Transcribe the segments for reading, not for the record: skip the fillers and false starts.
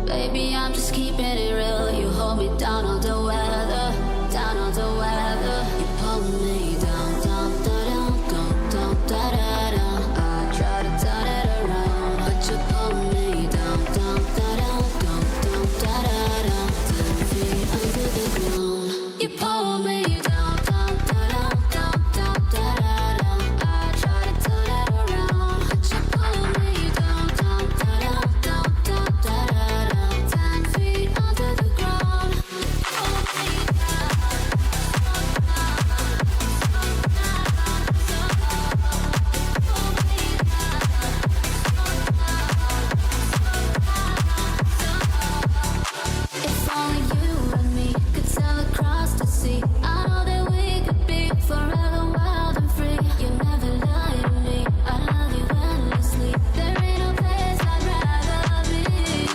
Baby, I'm just keeping it real. You hold me down on the weather, down on the weather. You pull me down, down, down, down, down, down, down. I try to turn it around, but you pull me down, down, down, down, down, down, down. 10 feet under the ground. You pull me down, down, down, down, down, down, down. I try to turn it around, but you pull me down, down, down, down, down, down, down. 10 feet under the ground. Pull me down. If only you and me could sail across the sea. I know that we could be forever wild and free. You never lie to me. I love you endlessly. There ain't no place I'd rather be.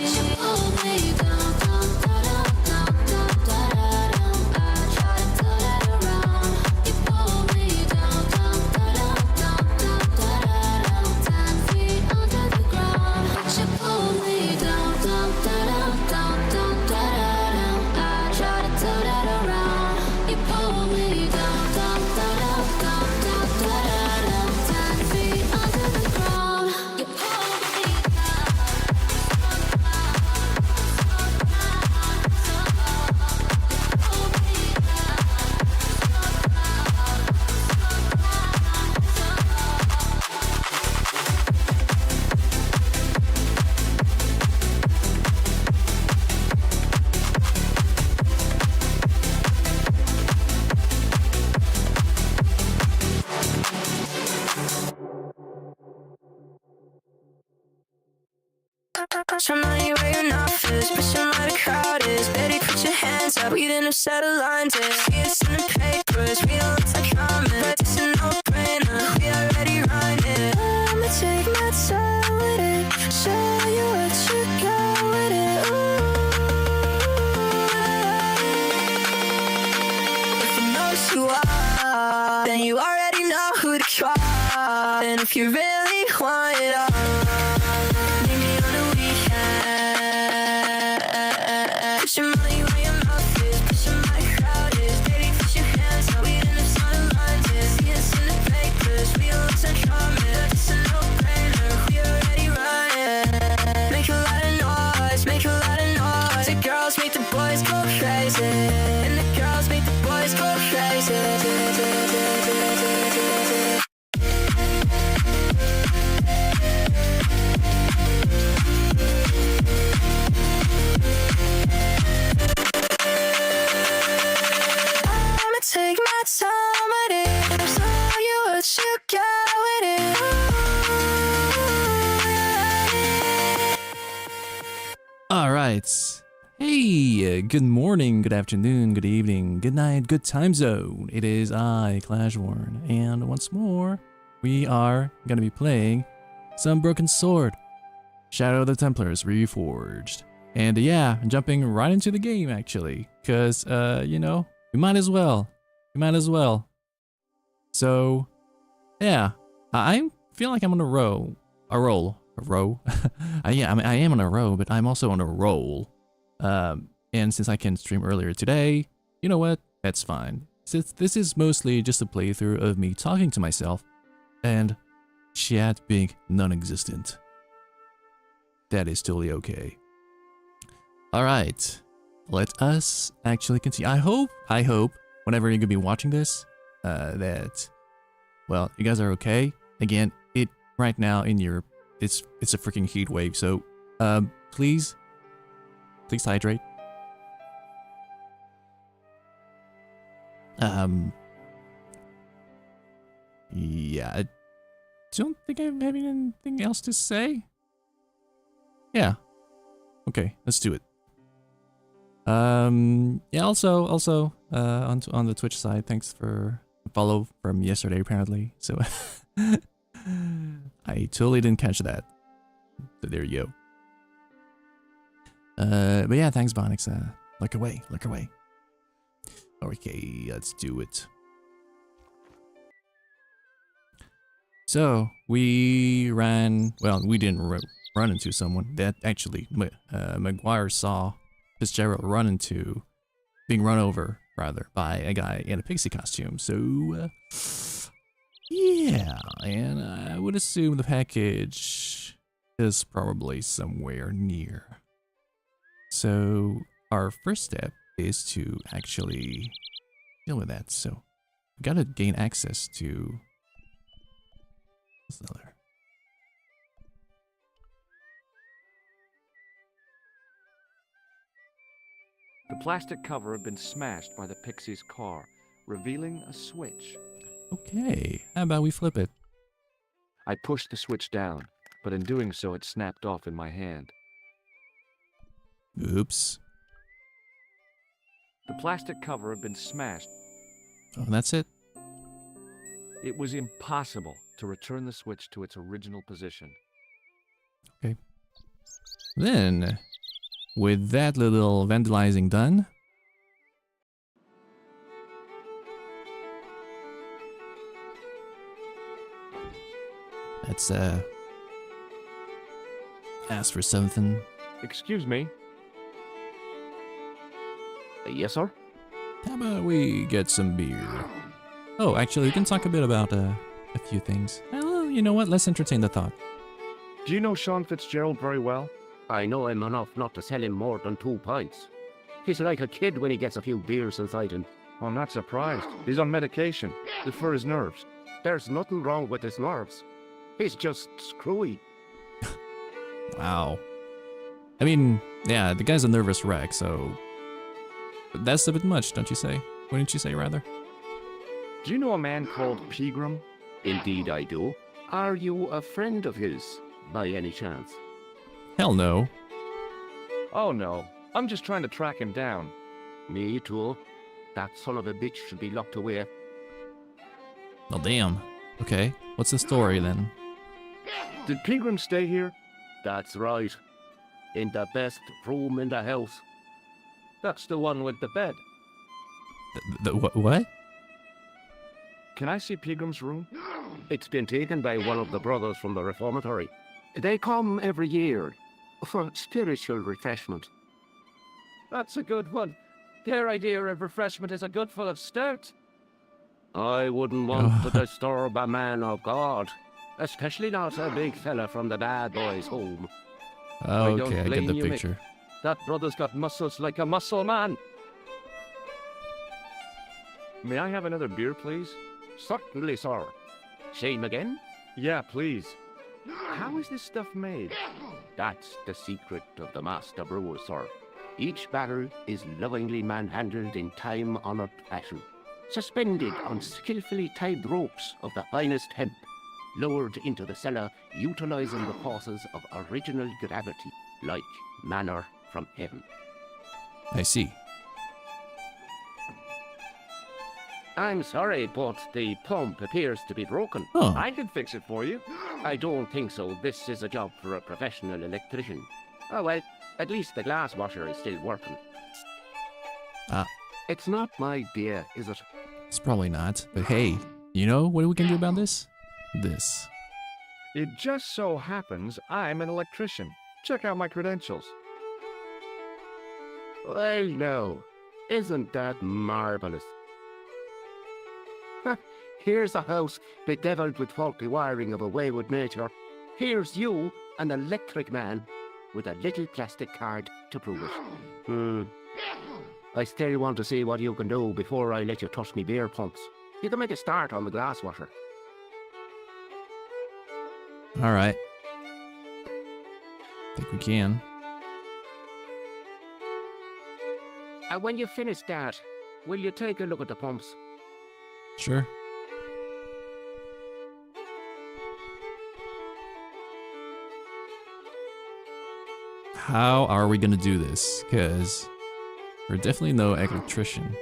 You pull me down, down, down, down, down, down, down. I try to turn it around. You pull me down, down, down, down, down, down, down. 10 feet under the ground. But you pull me down, down, down, down, down, down, down. I try to turn it around. You pull me down, down, down, down, down, down, down. 10 feet under the ground. You pull me down. Some money where you're not first, but some other crowd is. Better put your hands up, we didn't set a line to see us in the papers, we don't look like common, but it's a no-brainer, we already run it. I'ma take my time with it, show you what you got with it. Ooh. If you know who you are, then you already know who to try. And if you really want it all, meet me on the weekend. Put your money where your mouth is, put your money crowd is. Baby, put your hands up, we in the sunlight is. See us in the papers, we don't look so charming. It's a no-brainer, we already run it. Make a lot of noise, make a lot of noise. The girls make the boys go crazy, and the girls make the boys go crazy. I'ma take my time with it, show you what you got with it. All right. Hey, good morning, good afternoon, good evening, good night, good time zone. It is I, Clashworn, and once more, we are going to be playing some Broken Sword, Shadow of the Templars Reforged. And yeah, jumping right into the game actually, because, you know, we might as well. So, yeah, I feel like I'm on a roll. I am on a roll, but I'm also on a roll. And since I can stream earlier today, you know what? That's fine. Since this is mostly just a playthrough of me talking to myself and chat being non-existent. That is totally okay. All right, let us actually continue. I hope, whenever you're gonna be watching this, that, well, you guys are okay. Again, right now in Europe, it's a freaking heat wave, so please hydrate. Yeah, I don't think I have anything else to say. Yeah. Okay, let's do it. Yeah, also on the Twitch side, thanks for the follow from yesterday apparently. So I totally didn't catch that. So there you go. But yeah, thanks Bonix. Look away. Okay, let's do it. So we ran, well, we didn't run into someone. That actually, Maguire saw Fitzgerald being run over, rather, by a guy in a pixie costume. So, yeah, and I would assume the package is probably somewhere near. So, our first step is to actually deal with that. So, we gotta gain access to... What's the other? The plastic cover had been smashed by the Pixie's car, revealing a switch. Okay, how about we flip it? I pushed the switch down, but in doing so it snapped off in my hand. Oops. The plastic cover had been smashed. Oh, that's it? It was impossible to return the switch to its original position. Okay. Then, with that little vandalizing done, let's ask for something. Excuse me? Yes, sir? How about we get some beer? Oh, actually, we can talk a bit about a few things. Well, you know what? Let's entertain the thought. Do you know Sean Fitzgerald very well? I know him enough not to sell him more than 2 pints. He's like a kid when he gets a few beers inside him. Well, I'm not surprised. He's on medication. It's for his nerves. There's nothing wrong with his nerves. He's just screwy. Wow. I mean, yeah, the guy's a nervous wreck, so... That's a bit much, don't you say? Wouldn't you say, rather? Do you know a man called Pegram? Indeed I do. Are you a friend of his, by any chance? Hell no. Oh no, I'm just trying to track him down. Me too. That son of a bitch should be locked away. Oh, damn. Okay, what's the story then? Did Pegram stay here? That's right. In the best room in the house. That's the one with the bed. What? Can I see Pegram's room? It's been taken by one of the brothers from the reformatory. They come every year for spiritual refreshment. That's a good one. Their idea of refreshment is a good full of stout. I wouldn't want to disturb a man of God, especially not a big fella from the bad boys' home. Okay, I get blame the you, Mick. picture. That brother's got muscles like a muscle man. May I have another beer, please? Certainly, sir. Same again? Yeah, please. How is this stuff made? That's the secret of the master brewer, sir. Each barrel is lovingly manhandled in time-honored fashion, suspended on skillfully tied ropes of the finest hemp, lowered into the cellar, utilizing the forces of original gravity, like manna from heaven. I see. I'm sorry, but the pump appears to be broken. Oh, I can fix it for you. I don't think so. This is a job for a professional electrician. Oh well, at least the glass washer is still working. Ah. It's not my beer, is it? it's probably not. But hey, you know what we can do about this? This. It just so happens I'm an electrician. Check out my credentials. Well, no. Isn't that marvelous? Here's a house bedeviled with faulty wiring of a wayward nature. Here's you, an electric man, with a little plastic card to prove it. I still want to see what you can do before I let you touch me beer pumps. You can make a start on the glass washer. Alright. Think we can. And when you finish that, will you take a look at the pumps? Sure. How are we gonna do this? Because we're definitely no electrician.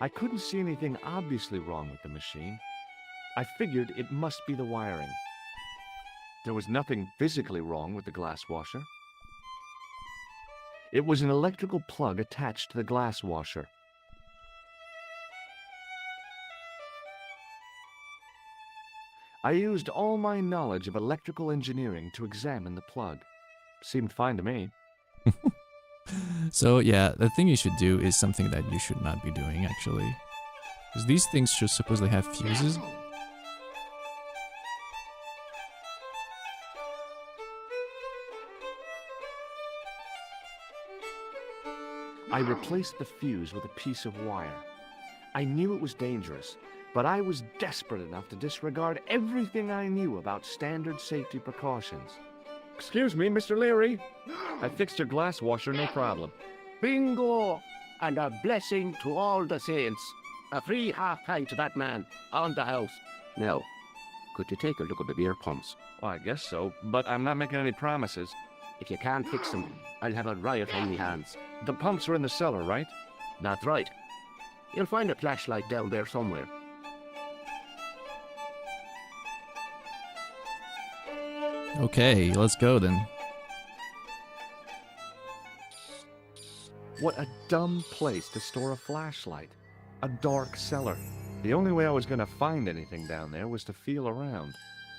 I couldn't see anything obviously wrong with the machine. I figured it must be the wiring. There was nothing physically wrong with the glass washer. It was an electrical plug attached to the glass washer. I used all my knowledge of electrical engineering to examine the plug. Seemed fine to me. So yeah, the thing you should do is something that you should not be doing actually. Because these things should supposedly have fuses. I replaced the fuse with a piece of wire. I knew it was dangerous, but I was desperate enough to disregard everything I knew about standard safety precautions. Excuse me, Mr. Leary. I fixed your glass washer, no problem. Bingo! And a blessing to all the saints. A free half-pint to that man, on the house. Now, could you take a look at the beer pumps? Well, I guess so, but I'm not making any promises. If you can't fix them, I'll have a riot on me hands. The pumps are in the cellar, right? That's right. You'll find a flashlight down there somewhere. Okay, let's go then. What a dumb place to store a flashlight. A dark cellar. The only way I was gonna find anything down there was to feel around.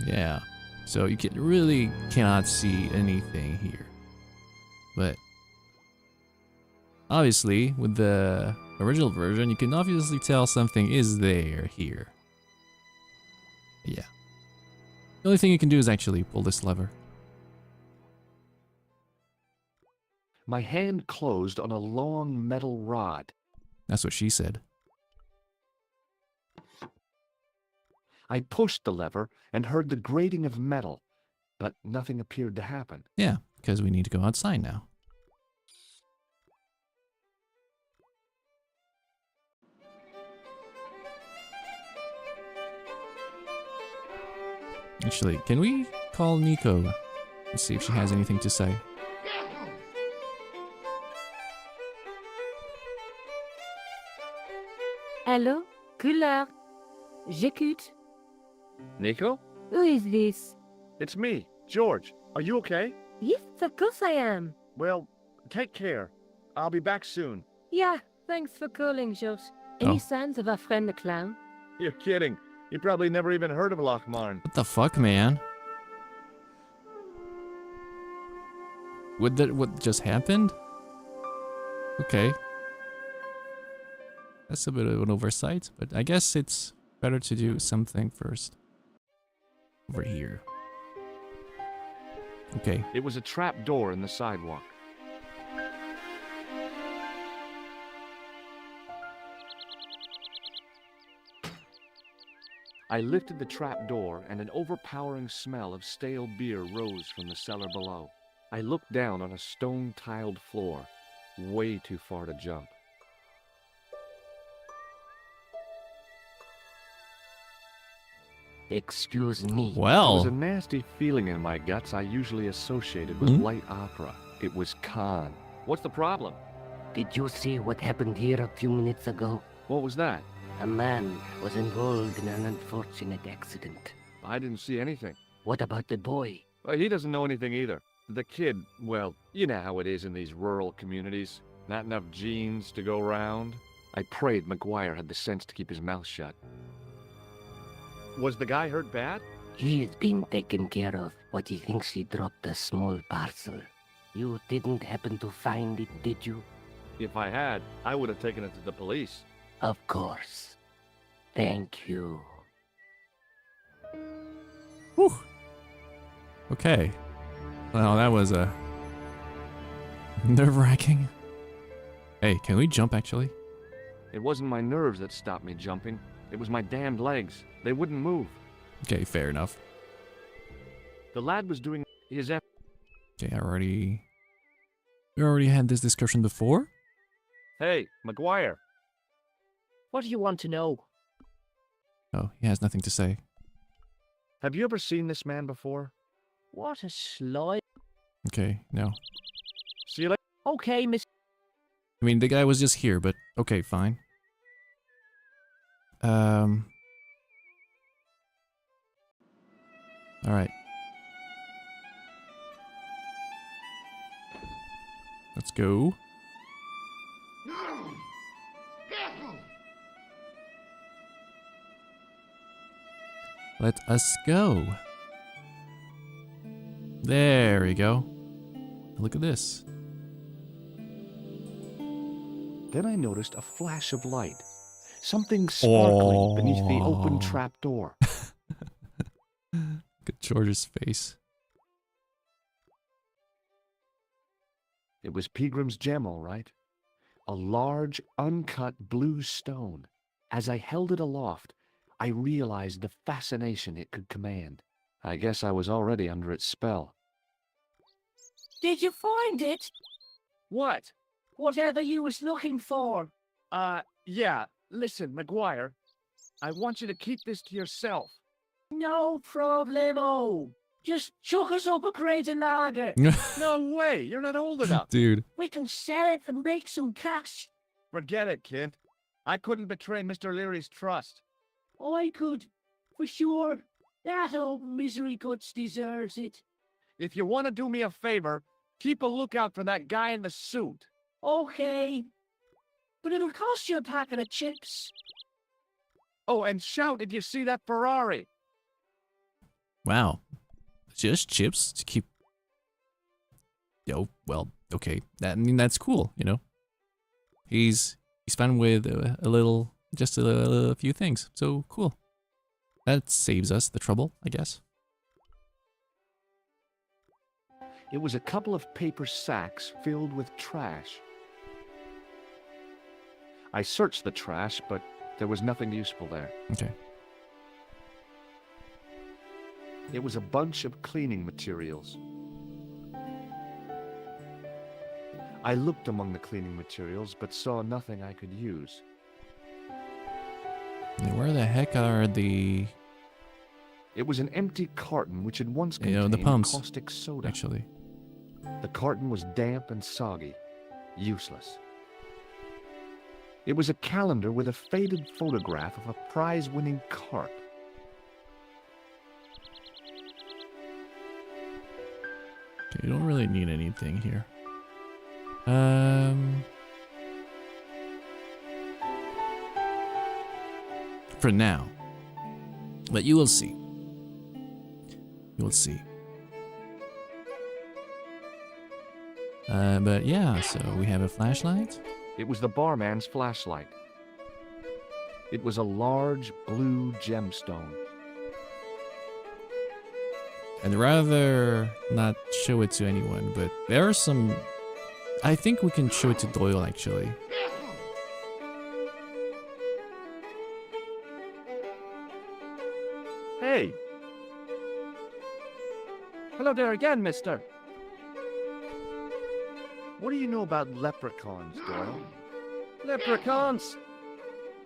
Yeah. So you really cannot see anything here. But obviously, with the original version, you can obviously tell something is there here. Yeah. The only thing you can do is actually pull this lever. My hand closed on a long metal rod. That's what she said. I pushed the lever and heard the grating of metal, but nothing appeared to happen. Yeah, because we need to go outside now. Actually, can we call Nico and see if she has anything to say? Hello, Couler. J'écoute. Nico? Who is this? It's me, George. Are you okay? Yes, of course I am. Well, take care. I'll be back soon. Yeah, thanks for calling, George. Any Oh. signs of our friend the clown? You're kidding. You probably never even heard of Lochmarn. What the fuck, man? What just happened? Okay. That's a bit of an oversight, but I guess it's better to do something first. Over here. Okay. It was a trap door in the sidewalk. I lifted the trap door and an overpowering smell of stale beer rose from the cellar below. I looked down on a stone-tiled floor, way too far to jump. Excuse me. There was Well, a nasty feeling in my guts I usually associated with light opera. It was Khan. What's the problem? Did you see what happened here a few minutes ago? What was that? A man was involved in an unfortunate accident. I didn't see anything. What about the boy? Well, he doesn't know anything either. The kid, well, you know how it is in these rural communities. Not enough genes to go round. I prayed McGuire had the sense to keep his mouth shut. Was the guy hurt bad? He's been taken care of, but he thinks he dropped a small parcel. You didn't happen to find it, did you? If I had, I would have taken it to the police. Of course. Thank you. whew. Okay. Well, that was nerve-wracking. Hey, can we jump actually? It wasn't my nerves that stopped me jumping. It was my damned legs. They wouldn't move. Okay, fair enough. The lad was doing his effort. Okay, we already had this discussion before. Hey, McGuire. What do you want to know? Oh, he has nothing to say. Have you ever seen this man before? What a slide. Okay, no. See you later. Okay, Miss. I mean, the guy was just here, but okay, fine. Alright. Let's go. Let us go. There we go. Look at this. Then I noticed a flash of light. Something sparkling beneath the open Oh. trap door. Look at George's face. It was Peagram's gem, all right. A large, uncut blue stone. As I held it aloft, I realized the fascination it could command. I guess I was already under its spell. Did you find it? What? Whatever you was looking for. Yeah. Listen, Maguire. I want you to keep this to yourself. No problemo. Just chuck us up a crate of lager. No way. You're not old enough. Dude. We can sell it and make some cash. Forget it, kid. I couldn't betray Mr. Leary's trust. I could, for sure. That old misery guts deserves it. If you want to do me a favor, keep a lookout for that guy in the suit. Okay. But it'll cost you a packet of chips. Oh, and shout if you see that Ferrari. Wow. Just chips to keep. Yo, well, okay. I mean, that's cool, you know. He's fine with just a few things. So cool. That saves us the trouble, I guess. It was a couple of paper sacks filled with trash. I searched the trash, but there was nothing useful there. Okay. It was a bunch of cleaning materials. I looked among the cleaning materials, but saw nothing I could use. And where the heck are the... It was an empty carton which had once You know, contained the pumps, caustic soda. actually? The carton was damp and soggy, useless. It was a calendar with a faded photograph of a prize-winning carp. Okay, you don't really need anything here. For now. But you will see. You will see. But yeah, so we have a flashlight. It was the barman's flashlight. It was a large blue gemstone. I'd rather not show it to anyone, but there are some... I think we can show it to Doyle, actually. Hey. Hello there again, mister. What do you know about leprechauns, Doyle? Leprechauns.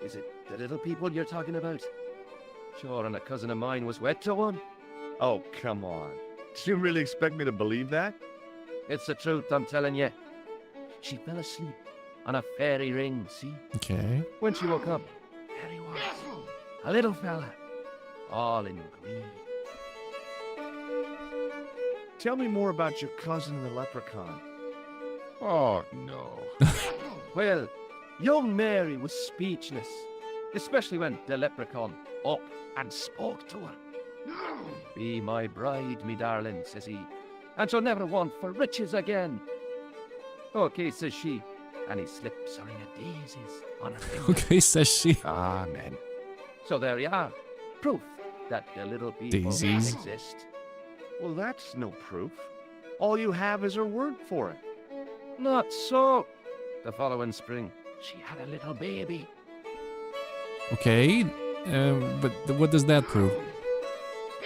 Is it the little people you're talking about? Sure, and a cousin of mine was wed to one. Oh, come on. Do you really expect me to believe that? It's the truth, I'm telling you. She fell asleep on a fairy ring, see? Okay. When she woke up, there he was. A little fella. All in green. Tell me more about your cousin the leprechaun. Oh, no. Well, young Mary was speechless, especially when the leprechaun up and spoke to her. Be my bride, me darling, says he, and she'll never want for riches again. Okay, says she, and he slips a ring of daisies on her finger. Okay, says she. Amen. So there you are, proof that the little people Daisies. exist. Well, that's no proof. All you have is her word for it. Not so. The following spring, she had a little baby. Okay, but what does that prove?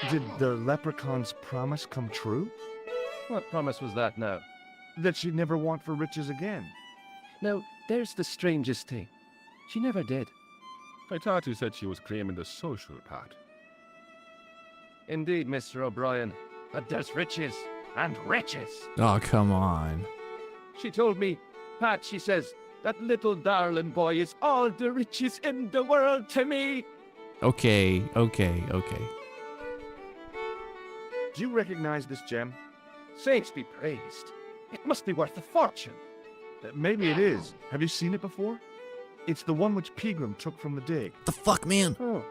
Did the leprechaun's promise come true? What promise was that now? That she'd never want for riches again. Now, there's the strangest thing. She never did. I thought you said she was claiming the social part. Indeed, Mr. O'Brien. But there's riches and riches. Oh, come on. She told me, Pat, she says, that little darling boy is all the riches in the world to me. Okay. Do you recognize this gem? Saints be praised. It must be worth a fortune. Maybe it is. Have you seen it before? It's the one which Pegram took from the dig. The fuck, man? Oh.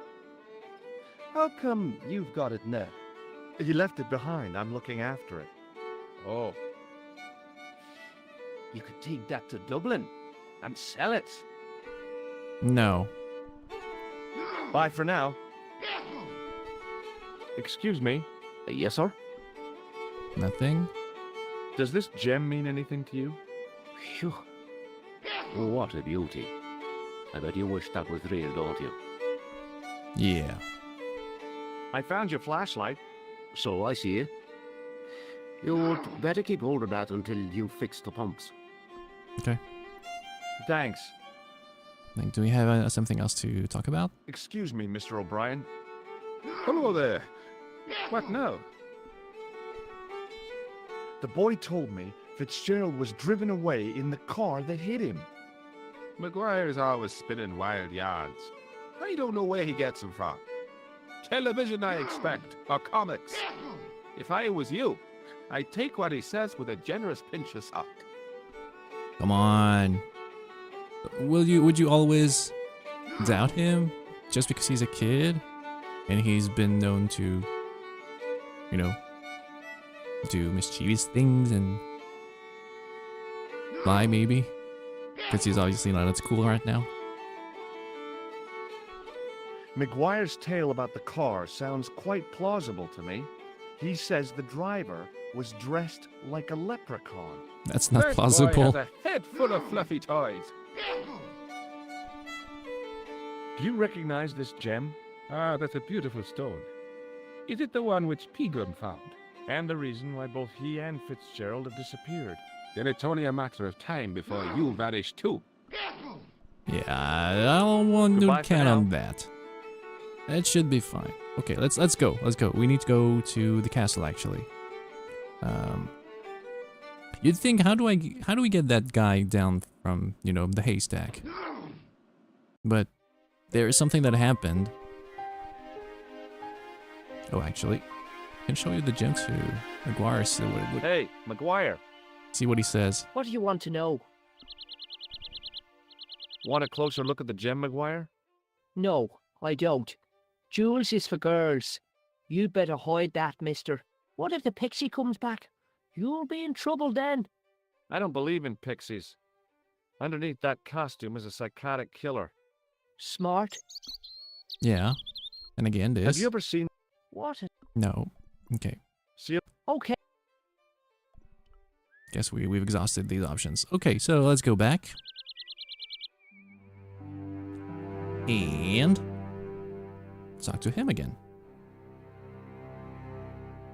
How come you've got it now? He left it behind. I'm looking after it. Oh. You could take that to Dublin and sell it. No. Bye for now. Excuse me. Yes, sir? Nothing? Does this gem mean anything to you? Phew. What a beauty. I bet you wish that was real, don't you? Yeah. I found your flashlight. So I see it. You'd better keep hold of that until you fix the pumps. Okay. Thanks. Like, do we have something else to talk about? Excuse me, Mr. O'Brien. Hello there. What now? The boy told me Fitzgerald was driven away in the car that hit him. McGuire's always spinning wild yarns. I don't know where he gets them from. Television, I expect, or comics. If I was you, I'd take what he says with a generous pinch of salt. Come on. Would you always doubt him just because he's a kid and he's been known to, you know, do mischievous things and lie maybe? Because he's obviously not at school right now. McGuire's tale about the car sounds quite plausible to me. He says the driver was dressed like a leprechaun. That's not That plausible. boy has a head full of fluffy toys. Do you recognize this gem? Ah, that's a beautiful stone. Is it the one which Pegram found? And the reason why both he and Fitzgerald have disappeared. Then it's only a matter of time before you vanish too. Yeah, I don't want to Goodbye for count on now. that. That should be fine. Okay, let's go. Let's go. We need to go to the castle actually. You'd think how do we get that guy down from, you know, the haystack? But there is something that happened. Oh, actually, I can show you the gem to McGuire. So Hey, McGuire, see what he says. What do you want to know? want a closer look at the gem, McGuire? No, I don't. Jewels is for girls. You'd better hide that, mister. What if the pixie comes back? You'll be in trouble then. I don't believe in pixies. Underneath that costume is a psychotic killer. Smart. Yeah, and again this. Have you ever seen... What? No. Okay. See, Okay. Guess we've exhausted these options. Okay, so let's go back. And talk to him again.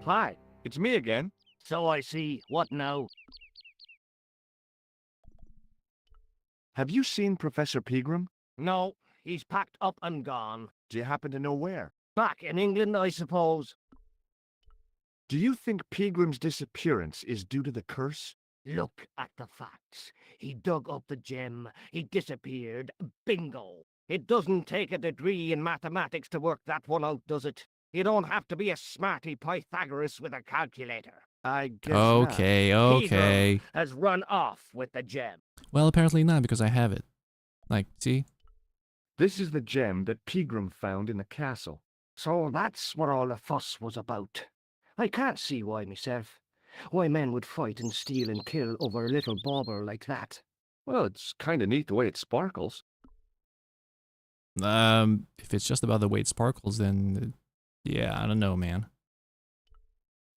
Hi, it's me again. So I see. What now? Have you seen Professor Pegram? No, he's packed up and gone. Do you happen to know where? Back in England, I suppose. Do you think Pegram's disappearance is due to the curse? Look at the facts. He dug up the gem. He disappeared. Bingo. It doesn't take a degree in mathematics to work that one out, does it? You don't have to be a smarty Pythagoras with a calculator. I guess not. Okay. Pegram has run off with the gem. Well, apparently not because I have it. Like, see? This is the gem that Pegram found in the castle. So that's what all the fuss was about. I can't see why myself. Why men would fight and steal and kill over a little bauble like that. Well, it's kind of neat the way it sparkles. If it's just about the way it sparkles, then yeah, I don't know, man.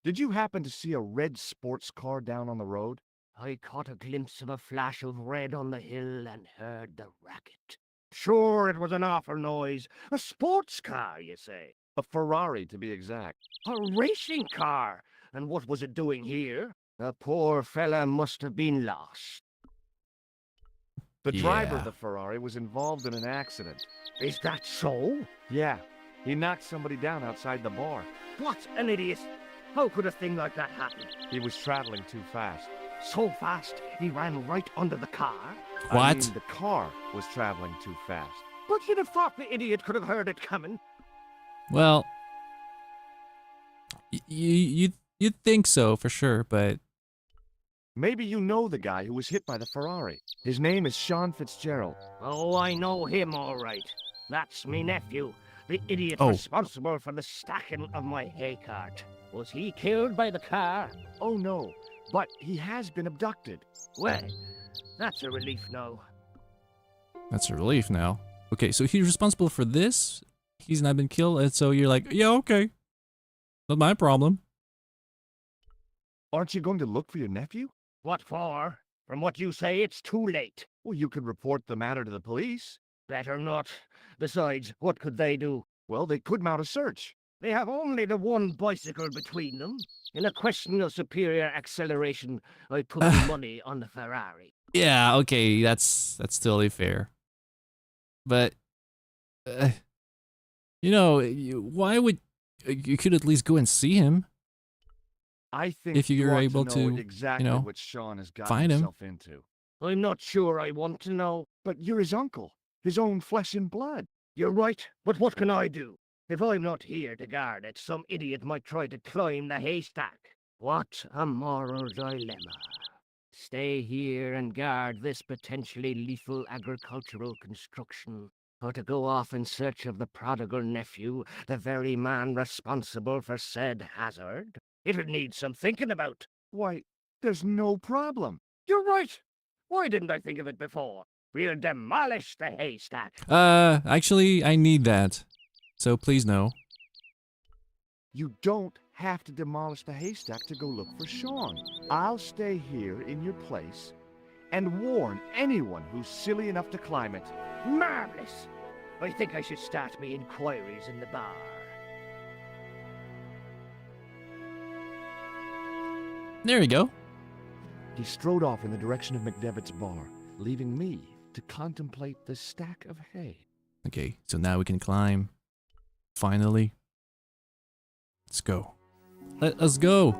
Did you happen to see a red sports car down on the road? I caught a glimpse of a flash of red on the hill and heard the racket. Sure, it was an awful noise. A sports car, you say? A Ferrari, to be exact. A racing car. And what was it doing here? The poor fella must have been lost. The driver Yeah. of the Ferrari was involved in an accident. Is that so? Yeah, he knocked somebody down outside the bar. What an idiot. How could a thing like that happen? He was traveling too fast. So fast, he ran right under the car. What? I mean, the car was traveling too fast. But you'd have thought the idiot could have heard it coming. Well, you'd think so for sure, but Maybe you know the guy who was hit by the Ferrari. His name is Sean Fitzgerald. Oh, I know him all right. That's me nephew, The idiot Oh. responsible for the stacking of my hay cart. Was he killed by the car? Oh no, but he has been abducted. Well, that's a relief now. That's a relief now. Okay, so he's responsible for this. He's not been killed, and so you're like, yeah, okay. Not my problem. Aren't you going to look for your nephew? What for? From what you say, it's too late. Well, you could report the matter to the police. Better not. Besides, what could they do? Well, they could mount a search. They have only the one bicycle between them. In a question of superior acceleration, I put the money on the Ferrari. Yeah, okay, that's totally fair. But, you know, why would you could at least go and see him? I think If you're you ought able to know to, exactly know, what Sean has gotten find him. himself into. I'm not sure I want to know. But you're his uncle, his own flesh and blood. You're right, but what can I do? If I'm not here to guard it, some idiot might try to climb the haystack. What a moral dilemma. Stay here and guard this potentially lethal agricultural construction, or to go off in search of the prodigal nephew, the very man responsible for said hazard? It'll need some thinking about. Why, there's no problem. You're right. Why didn't I think of it before? We'll demolish the haystack. Actually, I need that. So please no. You don't have to demolish the haystack to go look for Sean. I'll stay here in your place and warn anyone who's silly enough to climb it. Marvelous. I think I should start me inquiries in the bar. There you go. He strode off in the direction of McDevitt's bar, leaving me to contemplate the stack of hay. Okay, so now we can climb. Finally. Let's go. Let us go.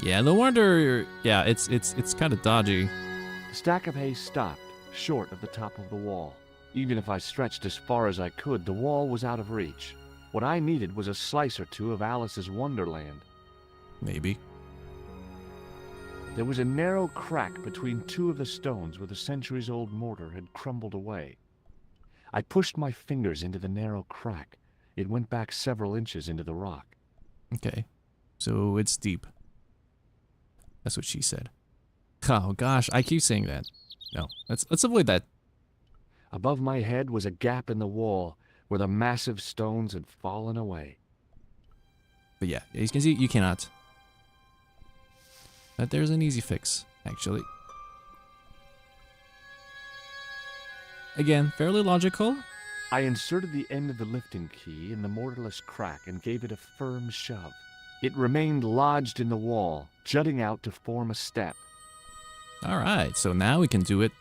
Yeah, no wonder. Yeah, it's kind of dodgy. The stack of hay stopped, short of the top of the wall. Even if I stretched as far as I could, the wall was out of reach. What I needed was a slice or two of Alice's Wonderland. Maybe. There was a narrow crack between two of the stones where the centuries-old mortar had crumbled away. I pushed my fingers into the narrow crack. It went back several inches into the rock. Okay, so it's deep. That's what she said. Oh gosh, I keep saying that. No, let's avoid that. Above my head was a gap in the wall where the massive stones had fallen away. But yeah, as you can see, you cannot. But there's an easy fix, actually. Again, fairly logical. I inserted the end of the lifting key in the mortarless crack and gave it a firm shove. It remained lodged in the wall, jutting out to form a step. Alright, so now we can do it.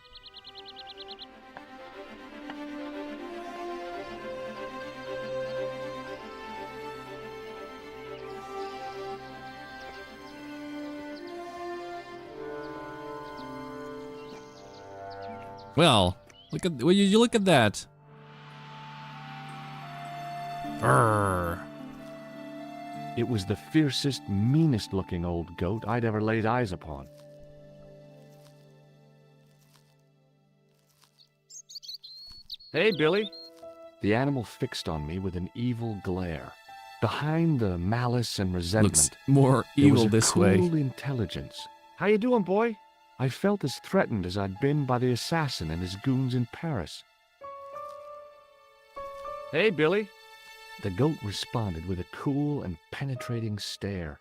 Well, look at you look at that. Brrr. It was the fiercest, meanest-looking old goat I'd ever laid eyes upon. Hey, Billy. The animal fixed on me with an evil glare. Behind the malice and resentment, Looks more there was evil a this cool way. intelligence. How you doing, boy? I felt as threatened as I'd been by the assassin and his goons in Paris. Hey, Billy. The goat responded with a cool and penetrating stare.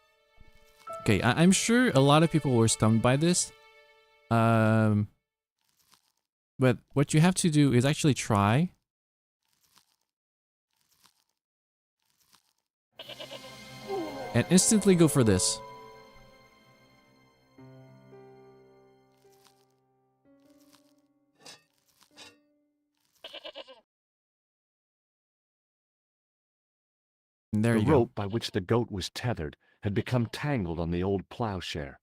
Okay, I'm sure a lot of people were stunned by this. But what you have to do is actually try. And instantly go for this. And there The you go. rope by which the goat was tethered had become tangled on the old plowshare.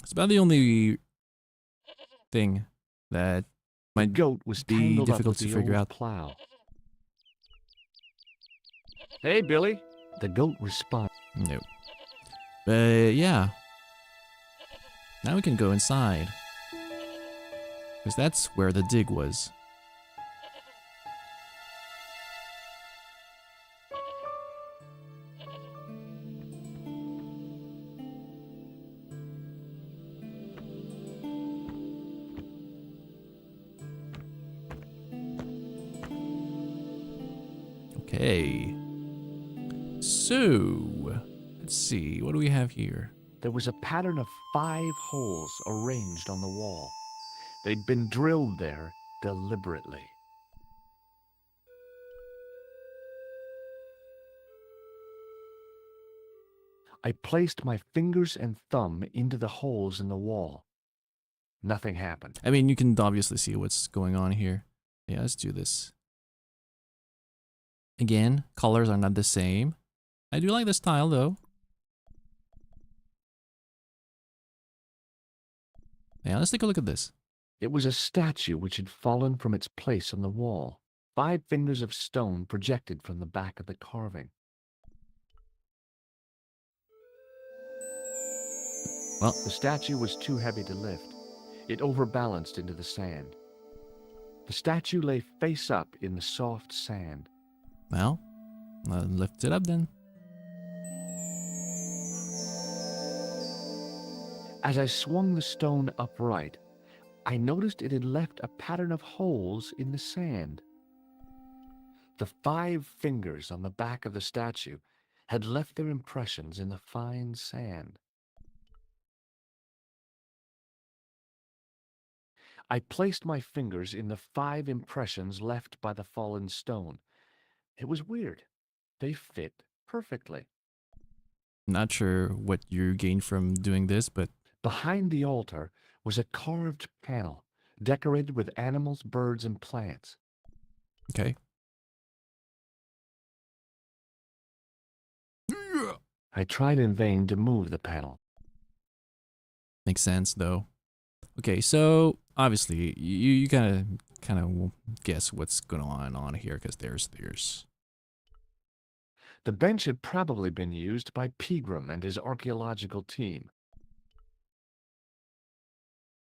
It's about the only thing that The might goat was be tangled up difficult with to the figure old out. plow. Hey, Billy. The goat responded. No. But yeah. Now we can go inside. Because that's where the dig was. Okay. So, let's see. What do we have here? There was a pattern of 5 holes arranged on the wall. They'd been drilled there deliberately. I placed my fingers and thumb into the holes in the wall. Nothing happened. I mean, you can obviously see what's going on here. Yeah, let's do this. Again, colors are not the same. I do like the style though. Yeah, let's take a look at this. It was a statue which had fallen from its place on the wall. 5 fingers of stone projected from the back of the carving. Well, The statue was too heavy to lift. It overbalanced into the sand. The statue lay face up in the soft sand. well, lift it up then. As I swung the stone upright, I noticed it had left a pattern of holes in the sand. The 5 fingers on the back of the statue had left their impressions in the fine sand. I placed my fingers in the 5 impressions left by the fallen stone. It was weird. They fit perfectly. Not sure what you gained from doing this, but Behind the altar was a carved panel decorated with animals, birds, and plants. okay. I tried in vain to move the panel. Makes sense though. Okay, so obviously you kind of guess what's going on here because there's The bench had probably been used by Pegram and his archaeological team.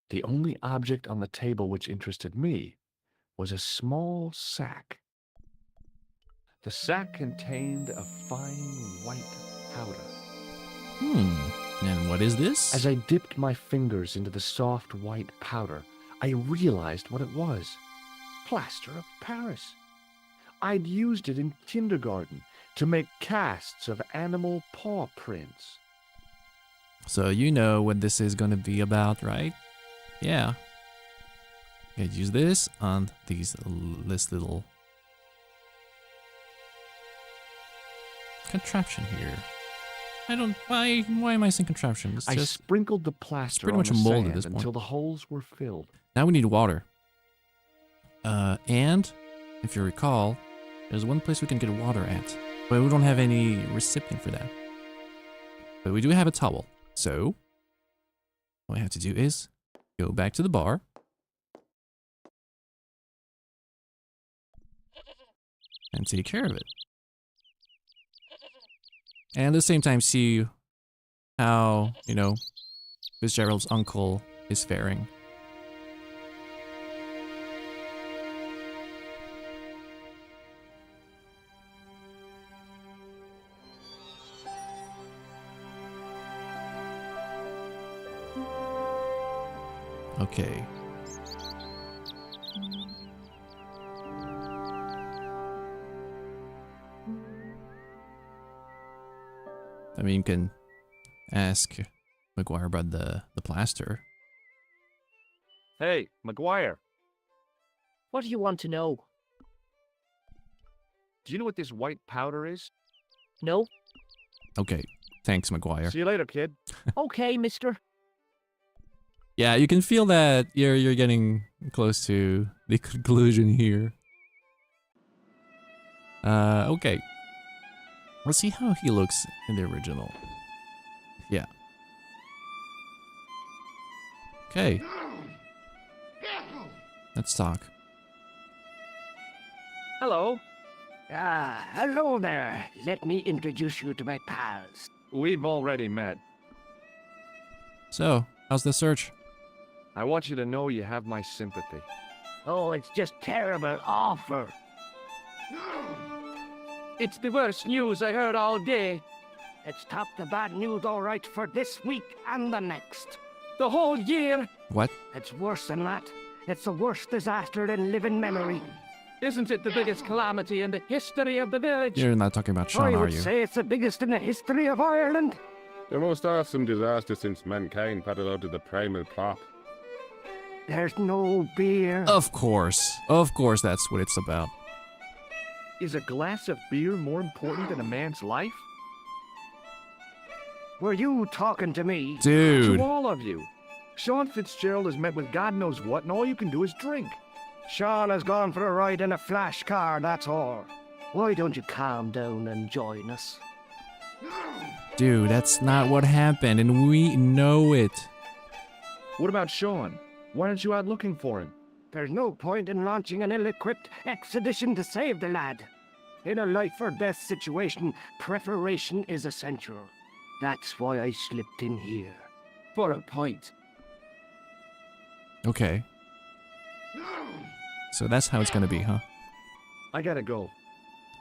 The only object on the table which interested me was a small sack. The sack contained a fine white powder. And what is this? As I dipped my fingers into the soft white powder, I realized what it was. Plaster of Paris. I'd used it in kindergarten to make casts of animal paw prints. So you know what this is going to be about, right? Yeah. I use this on this little contraption here. I don't. Why am I saying contraption? It's I just sprinkled the plaster pretty on much the a mold at sand this point. until the holes were filled. now we need water. And if you recall, there's one place we can get water at, but we don't have any recipient for that. But we do have a towel. So what we have to do is go back to the bar. And take care of it. And at the same time see how, Fitzgerald's uncle is faring. Okay. I mean, you can ask McGuire about the plaster. Hey, McGuire, What do you want to know? do you know what this white powder is? No? Okay, thanks, McGuire. See you later, kid. Okay, mister. Yeah, you can feel that you're getting close to the conclusion here. Okay. Let's see how he looks in the original. Yeah. Okay. Let's talk. Hello. Hello there. Let me introduce you to my pals. We've already met. So, how's the search? I want you to know you have my sympathy. Oh, it's just terrible, awful. It's the worst news I heard all day. It's top the bad news all right for this week and the next. The whole year. What? It's worse than that. It's the worst disaster in living memory. Isn't it the biggest calamity in the history of the village? You're not talking about Sean, I are would you? say it's the biggest in the history of Ireland. The most awesome disaster since mankind paddled out of the primal plop. There's no beer. Of course. Of course that's what it's about. Is a glass of beer more important than a man's life? Were you talking to me? Dude. To all of you. Sean Fitzgerald has met with God knows what, and all you can do is drink. Sean has gone for a ride in a flash car, that's all. Why don't you calm down and join us? Dude, that's not what happened, and we know it. What about Sean? Why aren't you out looking for him? There's no point in launching an ill-equipped expedition to save the lad. In a life-or-death situation, preparation is essential. That's why I slipped in here. For a point. Okay. So that's how it's gonna be, huh? I gotta go.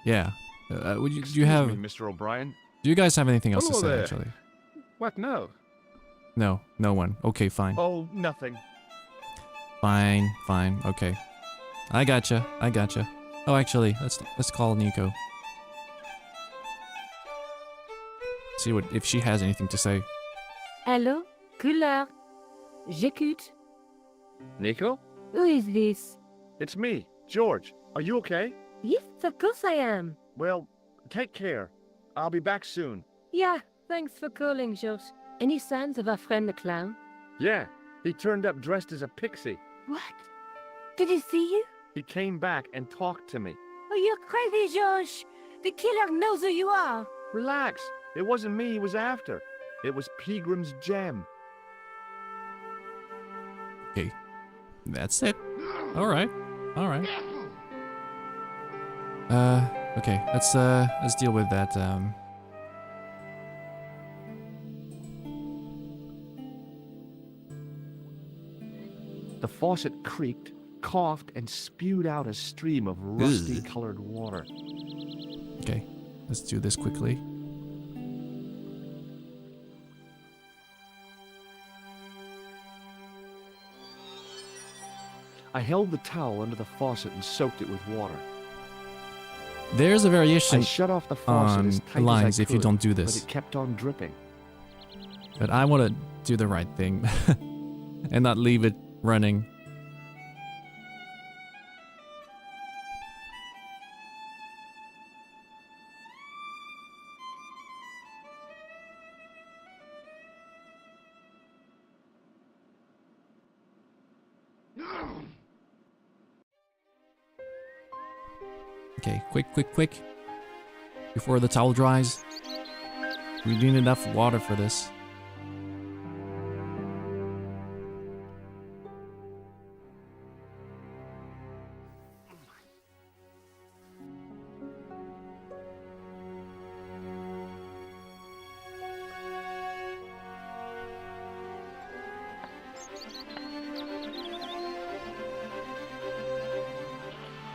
Yeah. Would you, do Excuse you have... me, Mr. O'Brien? Do you guys have anything else Hello to say, there. actually? What now? No. No one. Okay, fine. Oh, nothing. Fine. Fine. Okay. I gotcha. I gotcha. Oh, actually, let's call Nico. See what if she has anything to say. Hello? Couleur. J'écoute. Nico? Who is this? It's me, George. Are you okay? Yes, of course I am. Well, take care. I'll be back soon. Yeah, thanks for calling, George. Any signs of our friend the clown? Yeah, he turned up dressed as a pixie. What? Did he see you? He came back and talked to me. Oh, you're crazy, George. The killer knows who you are. Relax. It wasn't me he was after. It was Peagram's gem. Okay. That's it. Alright. Alright. Okay. Let's deal with that, The faucet creaked, coughed, and spewed out a stream of rusty-colored water. Okay. Let's do this quickly. I held the towel under the faucet and soaked it with water. There's a I variation shut off the faucet as tight lines as I if you could, don't do but this. it kept on dripping. But I want to do the right thing and not leave it running. Okay, quick. Before the towel dries. We need enough water for this.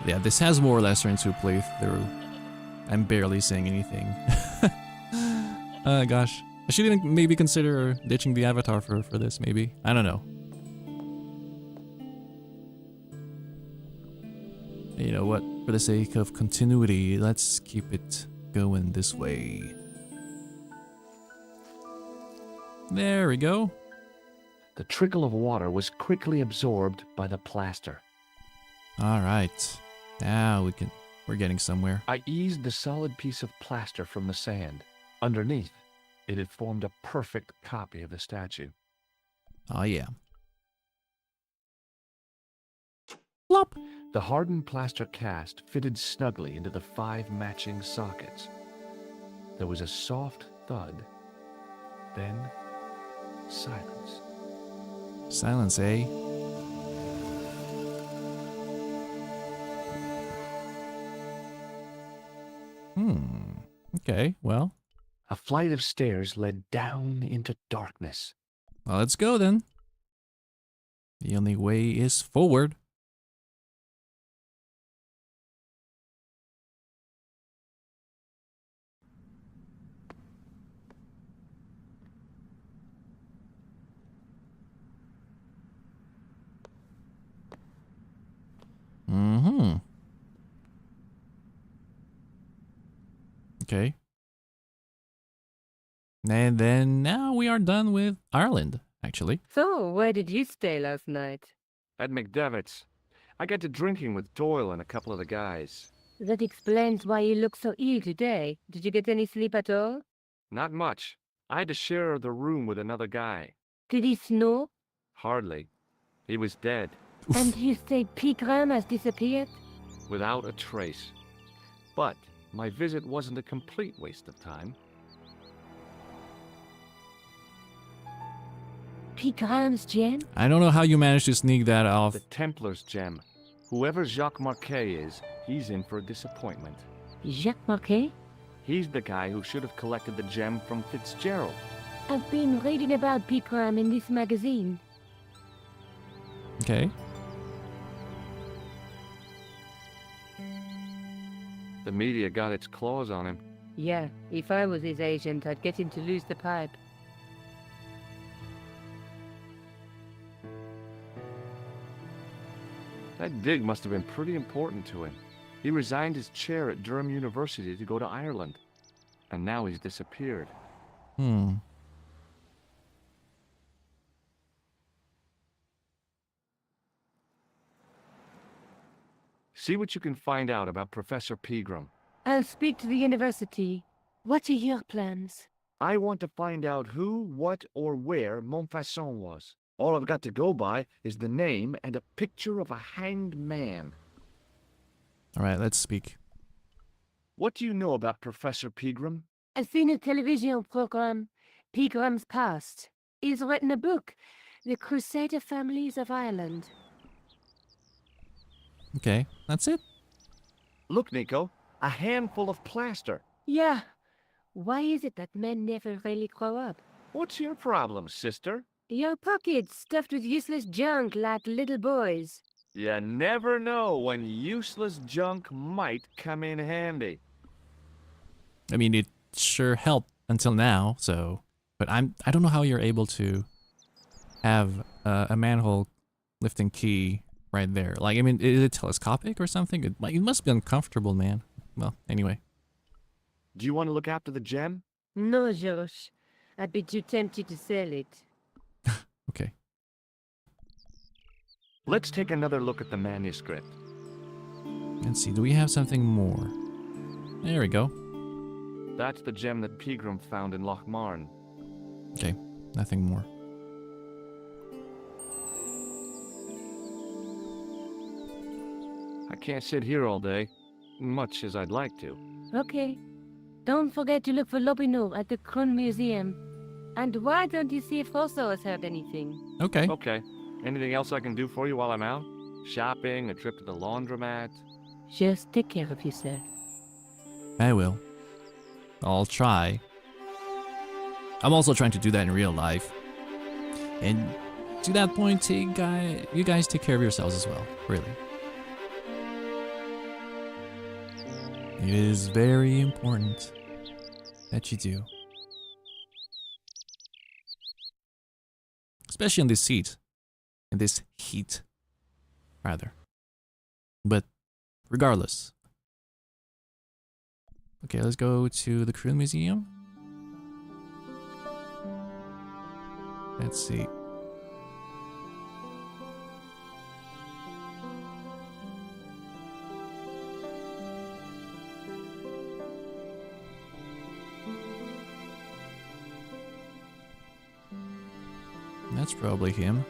Yeah, this has more or less turned into a playthrough. I'm barely saying anything. Gosh. I should even maybe consider ditching the avatar for this, maybe. I don't know. You know what? For the sake of continuity, let's keep it going this way. There we go. The trickle of water was quickly absorbed by the plaster. Alright. Now we're getting somewhere. I eased the solid piece of plaster from the sand. Underneath, it had formed a perfect copy of the statue. Oh yeah. Plop! The hardened plaster cast fitted snugly into the 5 matching sockets. There was a soft thud. Then, silence. Silence, eh? Okay, well. A flight of stairs led down into darkness. Well, let's go then. The only way is forward. Mm-hmm. Okay. And then now we are done with Ireland, actually. So, where did you stay last night? At McDevitt's. I got to drinking with Doyle and a couple of the guys. That explains why you look so ill today. Did you get any sleep at all? Not much. I had to share the room with another guy. Did he snore? Hardly. He was dead, And you say Pegram has disappeared? without a trace. But my visit wasn't a complete waste of time. Pegram's gem? I don't know how you managed to sneak that off. The Templars gem. Whoever Jacques Marquet is, he's in for a disappointment. Jacques Marquet? He's the guy who should have collected the gem from Fitzgerald. I've been reading about Pegram in this magazine. Okay. The media got its claws on him. Yeah, if I was his agent, I'd get him to lose the pipe. That dig must have been pretty important to him. He resigned his chair at Durham University to go to Ireland. And now he's disappeared. Hmm. See what you can find out about Professor Pegram. I'll speak to the university. What are your plans? I want to find out who, what, or where Montfaucon was. All I've got to go by is the name and a picture of a hanged man. All right, let's speak. What do you know about Professor Pegram? I've seen a television program, Pegram's Past. He's written a book, The Crusader Families of Ireland. Okay, that's it. Look, Nico, a handful of plaster. Yeah. Why is it that men never really grow up? What's your problem, sister? Your pockets stuffed with useless junk like little boys. You never know when useless junk might come in handy. I mean, it sure helped until now, so... But I don't know how you're able to have a manhole lifting key right there. Like, I mean, is it telescopic or something? It must be uncomfortable, man. Well, anyway. Do you want to look after the gem? No, Josh. I'd be too tempted to sell it. Okay. Let's take another look at the manuscript. Let's see, do we have something more? There we go. That's the gem that Pegram found in Lochmarn. Okay, nothing more. I can't sit here all day, much as I'd like to. Okay. Don't forget to look for Lopinot at the Kron Museum. And why don't you see if Rosso has heard anything? Okay. Okay. Anything else I can do for you while I'm out? Shopping, a trip to the laundromat? Just take care of yourself. I will. I'll try. I'm also trying to do that in real life. And to that point, you guys take care of yourselves as well, really. It is very important that you do. Especially in this heat. In this heat, rather. But regardless. Okay, let's go to the Krill Museum. Let's see. That's probably him.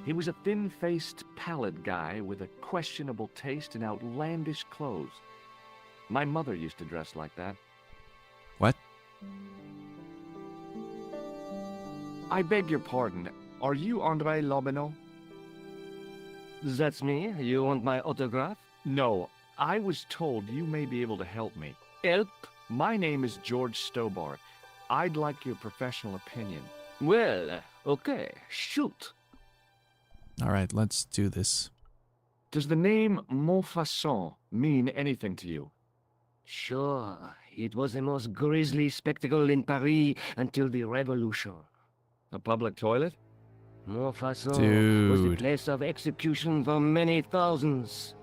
He was a thin-faced, pallid guy with a questionable taste in outlandish clothes. My mother used to dress like that. What? I beg your pardon. Are you André Lobineau? That's me. You want my autograph? No. I was told you may be able to help me. Help? My name is George Stobar. I'd like your professional opinion. Well, okay. Shoot. All right, let's do this. Does the name Montfaucon mean anything to you? Sure, it was the most grisly spectacle in Paris until the Revolution. A public toilet? Montfaucon was the Dude. place of execution for many thousands.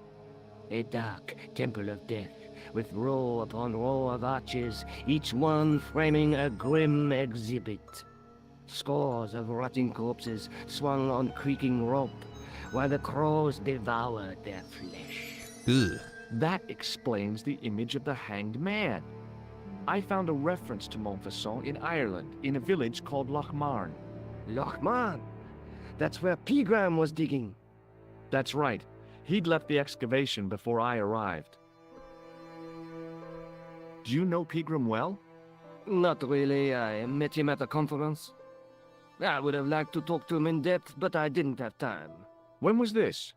A dark temple of death, with row upon row of arches, each one framing a grim exhibit. Scores of rotting corpses swung on creaking rope, while the crows devoured their flesh. Ugh. That explains the image of the hanged man. I found a reference to Montfaucon in Ireland, in a village called Lochmarn. Lochmarn! That's where Pegram was digging. That's right. He'd left the excavation before I arrived. Do you know Pegram well? Not really. I met him at a conference. I would have liked to talk to him in depth, but I didn't have time. When was this?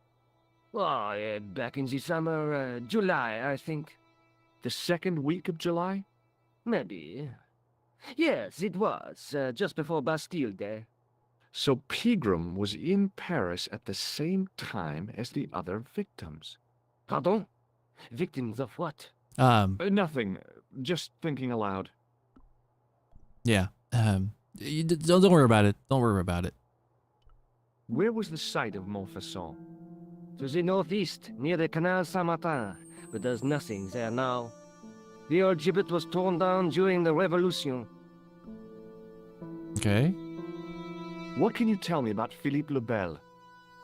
Oh, back in the summer, July, I think. The second week of July? Maybe. Yes, it was, just before Bastille Day. So Pegram was in Paris at the same time as the other victims. Pardon? Victims of what? Nothing. Just thinking aloud. Yeah. Don't worry about it. Don't worry about it. Where was the site of Montfaucon? To the northeast, near the Canal Saint-Martin, but there's nothing there now. The old gibbet was torn down during the Revolution. Okay. What can you tell me about Philippe le Bel?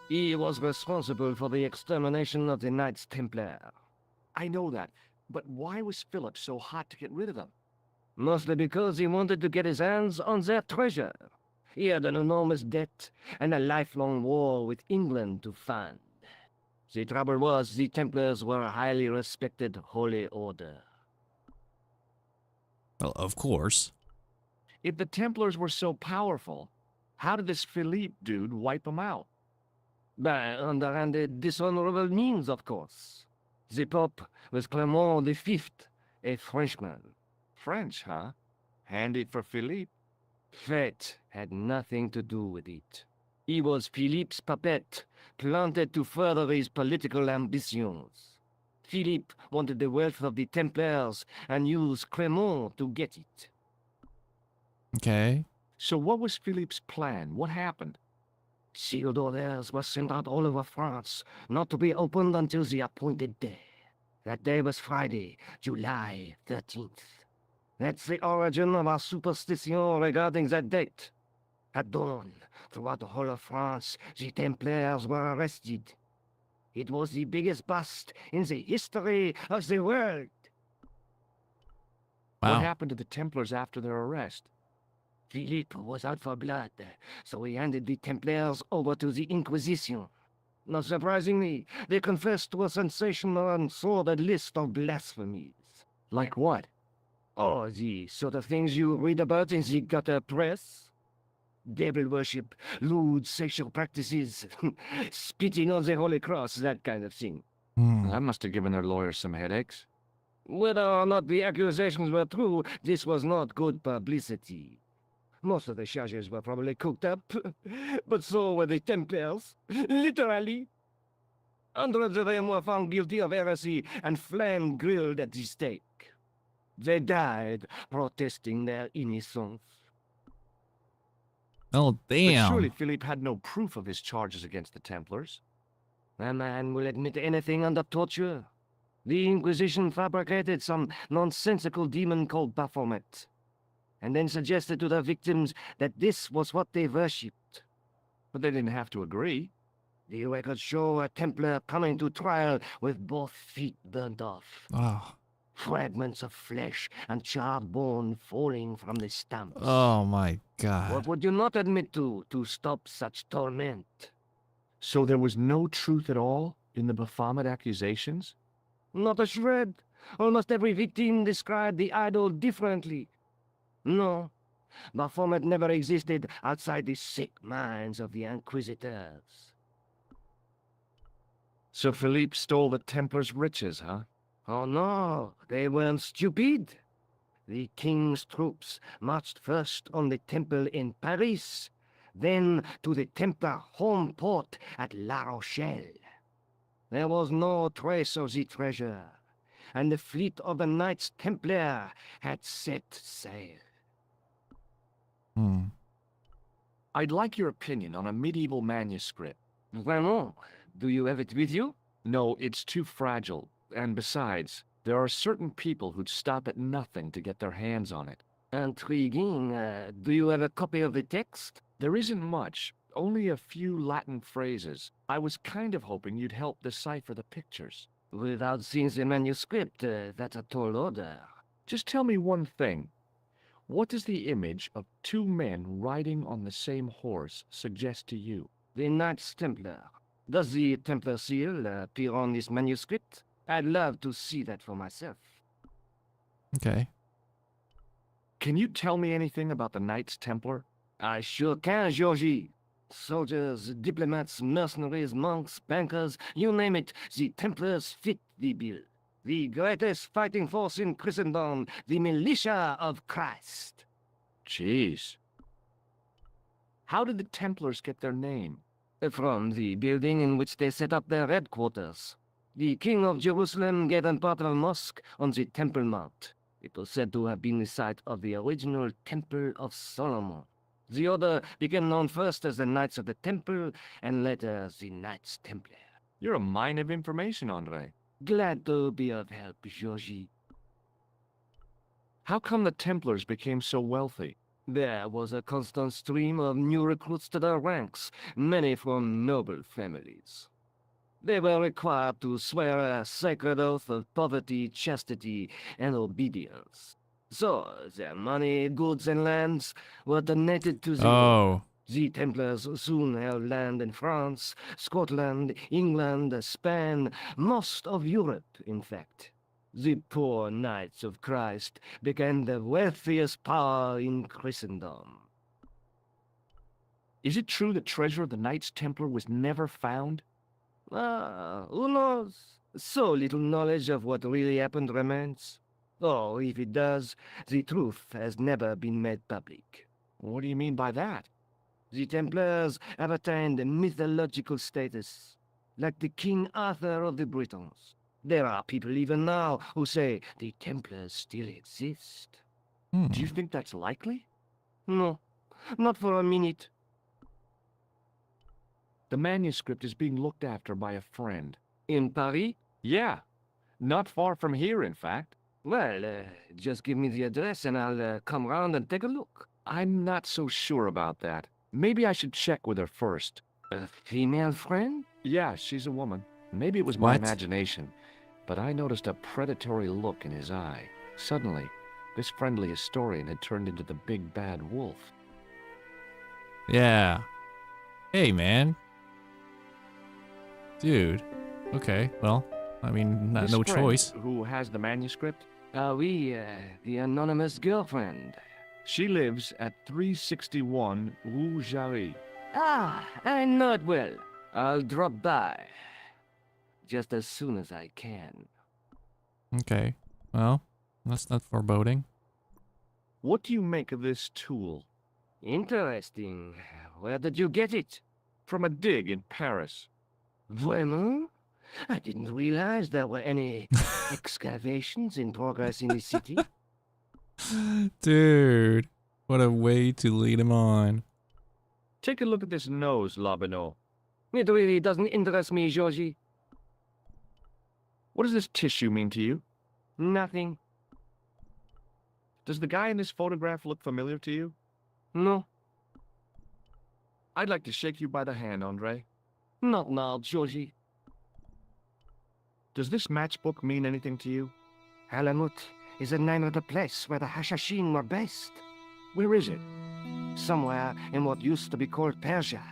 He was responsible for the extermination of the Knights Templar. I know that, but why was Philip so hot to get rid of them? Mostly because he wanted to get his hands on their treasure. He had an enormous debt and a lifelong war with England to fund. The trouble was, the Templars were a highly respected holy order. Well, of course. If the Templars were so powerful, how did this Philippe dude wipe them out? By underhanded, dishonorable means, of course. The Pope was Clement V, a Frenchman. French, huh? Handy for Philippe. Fate had nothing to do with it. He was Philippe's puppet, planted to further his political ambitions. Philippe wanted the wealth of the Templars and used Clement to get it. Okay. So what was Philippe's plan? What happened? Sealed orders were sent out all over France, not to be opened until the appointed day. That day was Friday, July 13th. That's the origin of our superstition regarding that date. At dawn, throughout the whole of France, the Templars were arrested. It was the biggest bust in the history of the world. Wow. What happened to the Templars after their arrest? Philippe was out for blood, so he handed the Templars over to the Inquisition. Not surprisingly, they confessed to a sensational and sordid list of blasphemies. Like what? Oh, the sort of things you read about in the gutter press. Devil worship, lewd sexual practices, spitting on the Holy Cross, that kind of thing. That must have given their lawyers some headaches. Whether or not the accusations were true, this was not good publicity. Most of the charges were probably cooked up, but so were the Templars, literally. Hundreds of them were found guilty of heresy and flame-grilled at the stake. They died protesting their innocence. Oh, But damn. surely Philippe had no proof of his charges against the Templars. A man will admit anything under torture. The Inquisition fabricated some nonsensical demon called Baphomet, and then suggested to the victims that this was what they worshipped. But they didn't have to agree. The records show a Templar coming to trial with both feet burnt off. Oh. Fragments of flesh and charred bone falling from the stumps. Oh my god. What would you not admit to stop such torment? So there was no truth at all in the Baphomet accusations? Not a shred. Almost every victim described the idol differently. No, Baphomet never existed outside the sick minds of the Inquisitors. So Philippe stole the Templars' riches, huh? Oh no, they weren't stupid. The king's troops marched first on the temple in Paris, then to the Templar home port at La Rochelle. There was no trace of the treasure, and the fleet of the Knights Templar had set sail. Hmm. I'd like your opinion on a medieval manuscript. Vraiment? Do you have it with you? No, it's too fragile. And besides, there are certain people who'd stop at nothing to get their hands on it. Intriguing. Do you have a copy of the text? There isn't much, only a few Latin phrases. I was kind of hoping you'd help decipher the pictures. Without seeing the manuscript, that's a tall order. Just tell me one thing. What does the image of two men riding on the same horse suggest to you? The Knights Templar. Does the Templar seal appear on this manuscript? I'd love to see that for myself. Okay. Can you tell me anything about the Knights Templar? I sure can, Georgie. Soldiers, diplomats, mercenaries, monks, bankers, you name it, the Templars fit the bill. The greatest fighting force in Christendom, the militia of Christ. Jeez. How did the Templars get their name? From the building in which they set up their headquarters. The King of Jerusalem gave them part of a mosque on the Temple Mount. It was said to have been the site of the original Temple of Solomon. The order became known first as the Knights of the Temple, and later the Knights Templar. You're a mine of information, Andre. Glad to be of help, Georgie. How come the Templars became so wealthy? There was a constant stream of new recruits to their ranks, many from noble families. They were required to swear a sacred oath of poverty, chastity, and obedience. So, their money, goods, and lands were donated to the... Oh. The Templars soon held land in France, Scotland, England, Spain, most of Europe, in fact. The poor Knights of Christ became the wealthiest power in Christendom. Is it true the treasure of the Knights Templar was never found? Who knows? So little knowledge of what really happened remains. Or, if it does, the truth has never been made public. What do you mean by that? The Templars have attained a mythological status, like the King Arthur of the Britons. There are people even now who say the Templars still exist. Hmm. Do you think that's likely? No, not for a minute. The manuscript is being looked after by a friend. In Paris? Yeah, not far from here, in fact. Well, just give me the address and I'll come round and take a look. I'm not so sure about that. Maybe I should check with her first. A female friend? Yeah, she's a woman. Maybe it was my What? imagination, but I noticed a predatory look in his eye. Suddenly, this friendly historian had turned into the big bad wolf. Yeah. Hey, man. Dude. Okay, well, I mean, This no friend choice. Who has the manuscript? Oui, the anonymous girlfriend. She lives at 361 Rue Jarry. Ah, I know it well. I'll drop by. Just as soon as I can. Okay, well, that's not foreboding. What do you make of this tool? Interesting. Where did you get it? From a dig in Paris. Vraiment? I didn't realize there were any excavations in progress in the city. Dude, what a way to lead him on. Take a look at this nose, Lobineau. It really doesn't interest me, Georgie. What does this tissue mean to you? Nothing. Does the guy in this photograph look familiar to you? No, I'd like to shake you by the hand, Andre. not now, Georgie. Does this matchbook mean anything to you? Halamut is the name of the place where the Hashashin were based. Where is it? Somewhere in what used to be called Persia.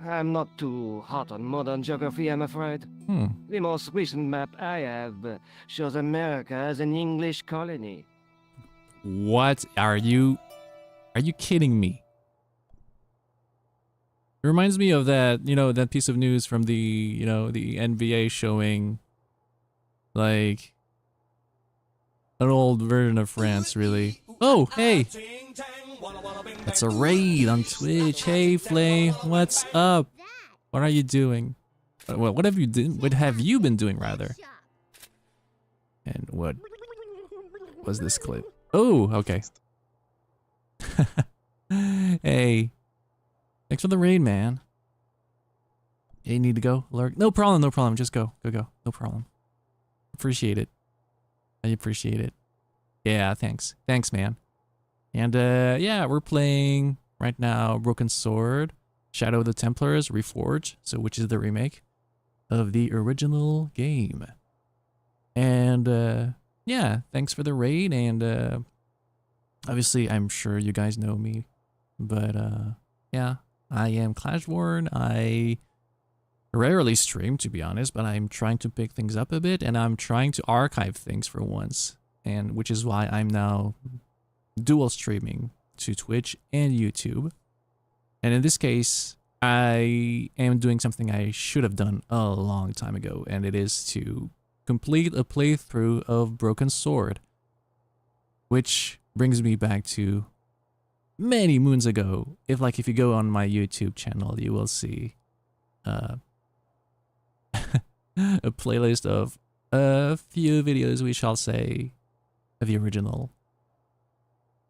I'm not too hot on modern geography, I'm afraid. Hmm. The most recent map I have shows America as an English colony. What are you kidding me? It reminds me of that, that piece of news from the, the NBA showing like an old version of France, really. Oh, hey. It's a raid on Twitch. Hey Flame, what's up? What are you doing? What have you done? What have you been doing rather? And what was this clip? Oh, okay. Hey, thanks for the raid, man. Hey, you need to go, lurk? No problem, no problem. Just go, go. No problem. Appreciate it. I appreciate it. Yeah, thanks, man. And yeah, we're playing right now Broken Sword, Shadow of the Templars, Reforged, so which is the remake of the original game. And yeah, thanks for the raid. And obviously, I'm sure you guys know me, but yeah, I am Clashborn. I rarely stream, to be honest, but I'm trying to pick things up a bit, and I'm trying to archive things for once, and which is why I'm now dual streaming to Twitch and YouTube. And in this case, I am doing something I should have done a long time ago, and it is to complete a playthrough of Broken Sword, which brings me back to many moons ago. If you go on my YouTube channel, you will see a playlist of a few videos, we shall say, of the original,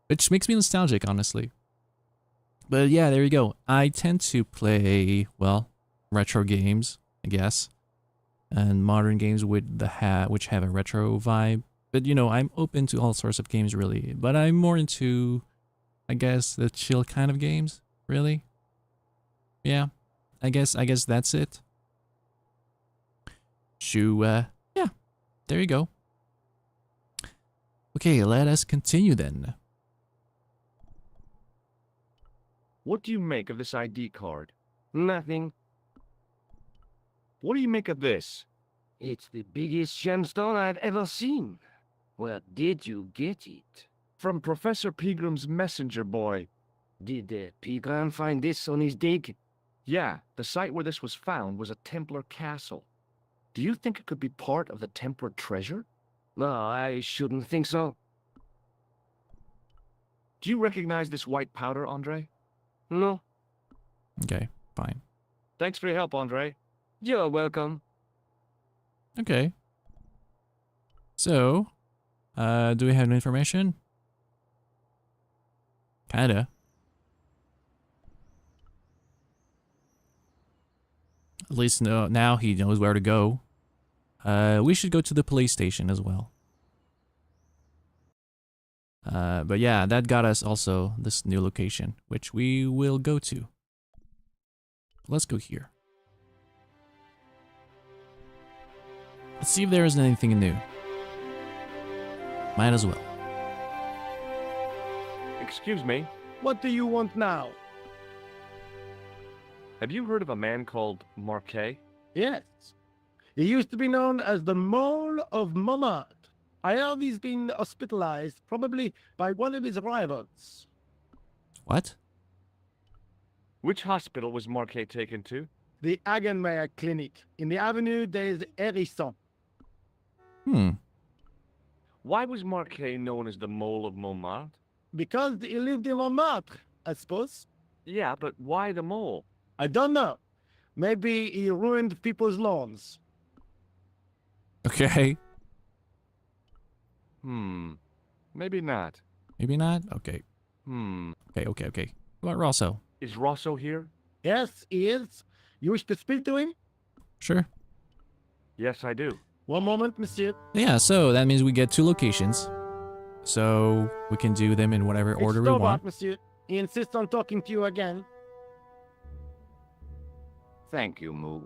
which makes me nostalgic, honestly. But yeah, there you go. I tend to play, well, retro games, I guess, and modern games with which have a retro vibe. But you know, I'm open to all sorts of games, really. But I'm more into, I guess, the chill kind of games, really. Yeah, I guess that's it. Yeah, there you go. Okay, let us continue then. What do you make of this ID card? Nothing. What do you make of this? It's the biggest gemstone I've ever seen. Where did you get it? From Professor Pegram's messenger boy. Did Pegram find this on his dig? Yeah, the site where this was found was a Templar castle. Do you think it could be part of the Templar treasure? No, I shouldn't think so. Do you recognize this white powder, Andre? No. Okay, fine. Thanks for your help, Andre. You're welcome. Okay. So, do we have any information? Kinda. At least now he knows where to go. We should go to the police station as well. But yeah, that got us also this new location, which we will go to. Let's go here. Let's see if there is anything new. Might as well. Excuse me, What do you want now? have you heard of a man called Marquet? Yes. He used to be known as the Mole of Montmartre. I heard he's been hospitalized, probably by one of his rivals. What? Which hospital was Marquet taken to? The Hagenmeyer Clinic in the Avenue des Hérissons. Why was Marquet known as the Mole of Montmartre? Because he lived in Montmartre, I suppose. Yeah, but why the mole? I don't know. Maybe he ruined people's lawns. Okay. Maybe not. Maybe not? Okay. Okay. What about Rosso? Is Rosso here? Yes, he is. You wish to speak to him? Sure. Yes, I do. One moment, monsieur. Yeah, so that means we get 2 locations. So we can do them in whatever order we It's want. monsieur. He insists on talking to you again. Thank you, Moo.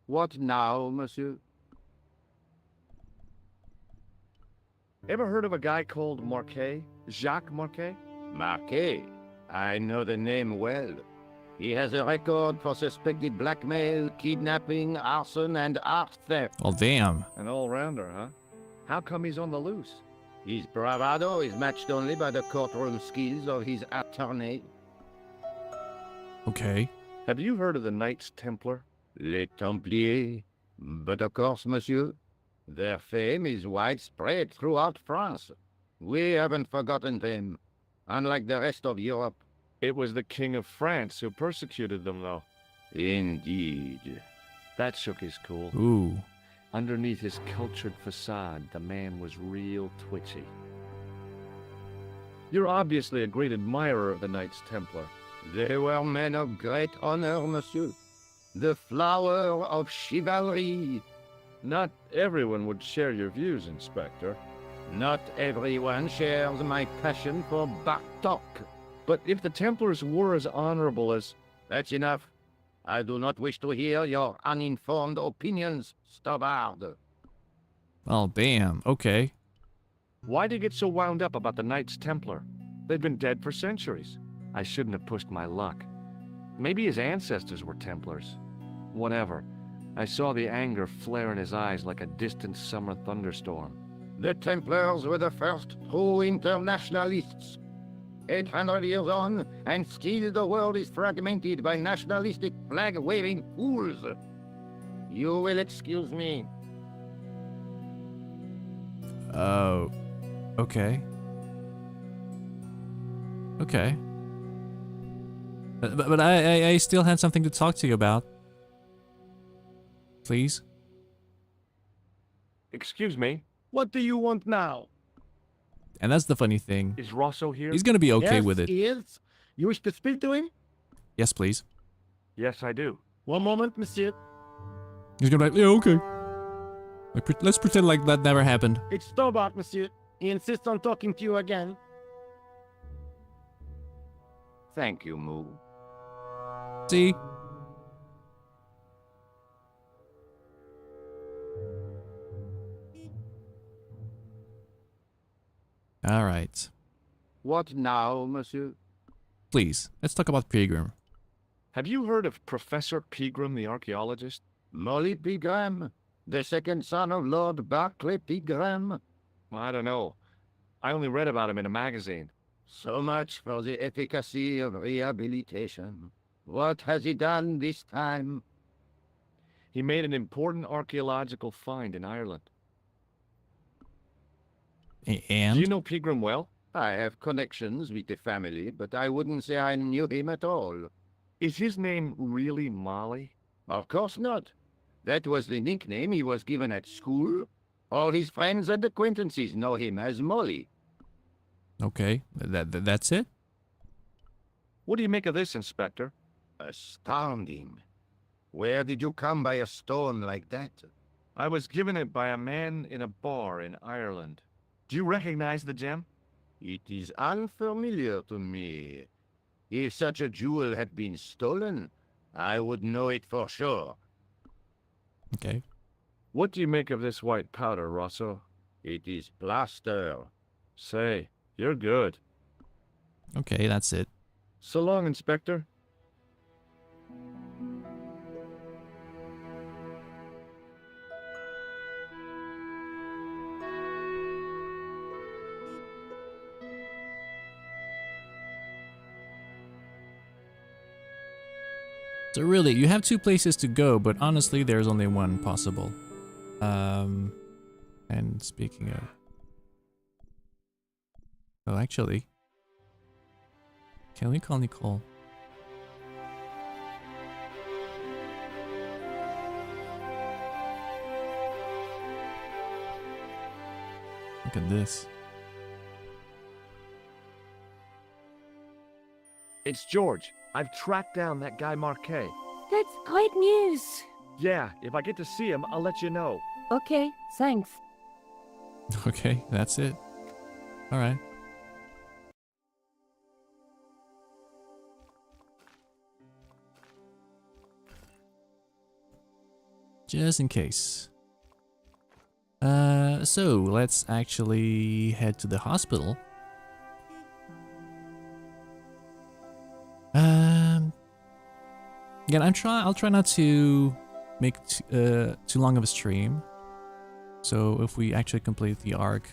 What now, monsieur? Ever heard of a guy called Marquet? Jacques Marquet? Marquet. I know the name well. He has a record for suspected blackmail, kidnapping, arson, and art theft. Well, damn. An all-rounder, huh? How come he's on the loose? His bravado is matched only by the courtroom skills of his attorney. Okay. Have you heard of the Knights Templar? Les Templiers. But of course, monsieur, their fame is widespread throughout France. We haven't forgotten them, unlike the rest of Europe. It was the King of France who persecuted them, though. Indeed. That shook his cool. Ooh. Underneath his cultured facade, the man was real twitchy. You're obviously a great admirer of the Knights Templar. They were men of great honor, monsieur. The flower of chivalry. Not everyone would share your views, Inspector. Not everyone shares my passion for Bartok. But if the Templars were as honorable as... That's enough. I do not wish to hear your uninformed opinions, Stobbard. Oh, damn. Okay. Why'd you get so wound up about the Knights Templar? They've been dead for centuries. I shouldn't have pushed my luck. Maybe his ancestors were Templars. Whatever. I saw the anger flare in his eyes like a distant summer thunderstorm. The Templars were the first true internationalists. 800 years on, and still the world is fragmented by nationalistic flag-waving fools. You will excuse me. Oh. Okay. Okay. But I still had something to talk to you about. Please? Excuse me, What do you want now? And that's the funny thing. is Rosso here? He's gonna be okay Yes, with it. he is. You wish to speak to him? Yes, please. Yes, I do. One moment, monsieur. He's gonna be like, yeah, okay. Let's pretend like that never happened. It's Stobbart, monsieur. He insists on talking to you again. Thank you, Moo. See? All right. What now, monsieur? Please, let's talk about Pegram. Have you heard of Professor Pegram, the archaeologist? Molly Pegram, the second son of Lord Barclay Pegram. Well, I don't know. I only read about him in a magazine. So much for the efficacy of rehabilitation. What has he done this time? He made an important archaeological find in Ireland. And? Do you know Pegram well? I have connections with the family, but I wouldn't say I knew him at all. Is his name really Molly? Of course not. That was the nickname he was given at school. All his friends and acquaintances know him as Molly. Okay, that's it? What do you make of this, Inspector? Astounding. Where did you come by a stone like that? I was given it by a man in a bar in Ireland. Do you recognize the gem? It is unfamiliar to me. If such a jewel had been stolen, I would know it for sure. Okay. What do you make of this white powder, Rosso? It is plaster. Say, you're good. Okay, that's it. So long, Inspector. So really, you have two places to go, but honestly, there's only one possible. And speaking of... Oh, actually... Can we call Nicole? Look at this. It's George. I've tracked down that guy Marquet. That's great news. Yeah, if I get to see him, I'll let you know. Okay, thanks. Okay, that's it. Alright. Just in case. So let's actually head to the hospital. Again, I'll try not to make too long of a stream. So if we actually complete the arc,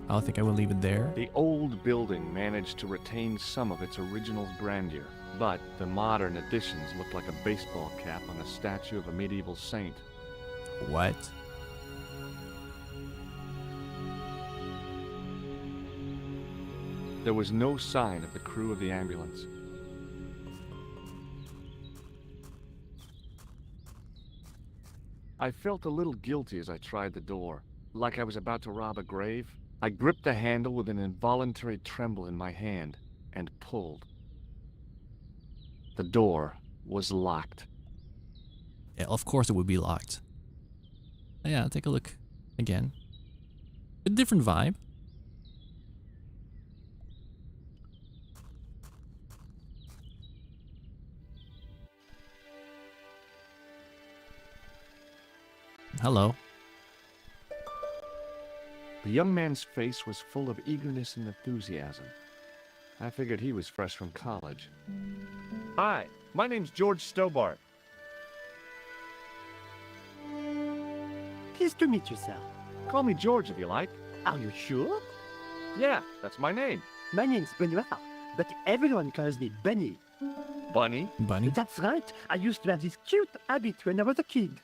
I think I will leave it there. The old building managed to retain some of its original grandeur. But the modern editions look like a baseball cap on a statue of a medieval saint. What? There was no sign of the crew of the ambulance. I felt a little guilty as I tried the door, like I was about to rob a grave. I gripped the handle with an involuntary tremble in my hand and pulled. The door was locked. Yeah, of course it would be locked. Yeah, take a look again. A different vibe. Hello. The young man's face was full of eagerness and enthusiasm. I figured he was fresh from college. Hi, my name's George Stobart. Pleased to meet you, sir. Call me George if you like. Are you sure? Yeah, that's my name. My name's Benoit, but everyone calls me Benny. Bunny. Bunny. That's right. I used to have this cute habit when I was a kid.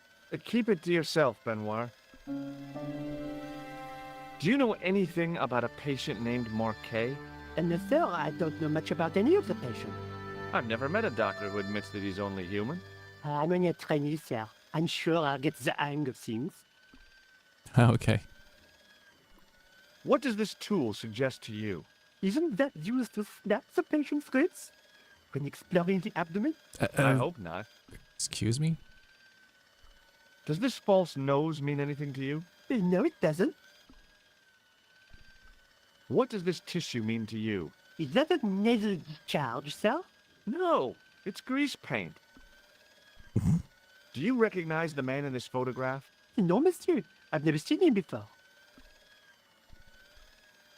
Keep it to yourself, Benoit. Do you know anything about a patient named Marquet? And no, sir, I don't know much about any of the patients. I've never met a doctor who admits that he's only human. I'm only a trainee, sir. I'm sure I'll get the hang of things. Okay. What does this tool suggest to you? Isn't that used to snap the patient's ribs when exploring the abdomen? I hope not. Excuse me? Does this false nose mean anything to you? No, it doesn't. What does this tissue mean to you? Is that a nasal charge, sir? No, it's grease paint. Do you recognize the man in this photograph? No, monsieur. I've never seen him before.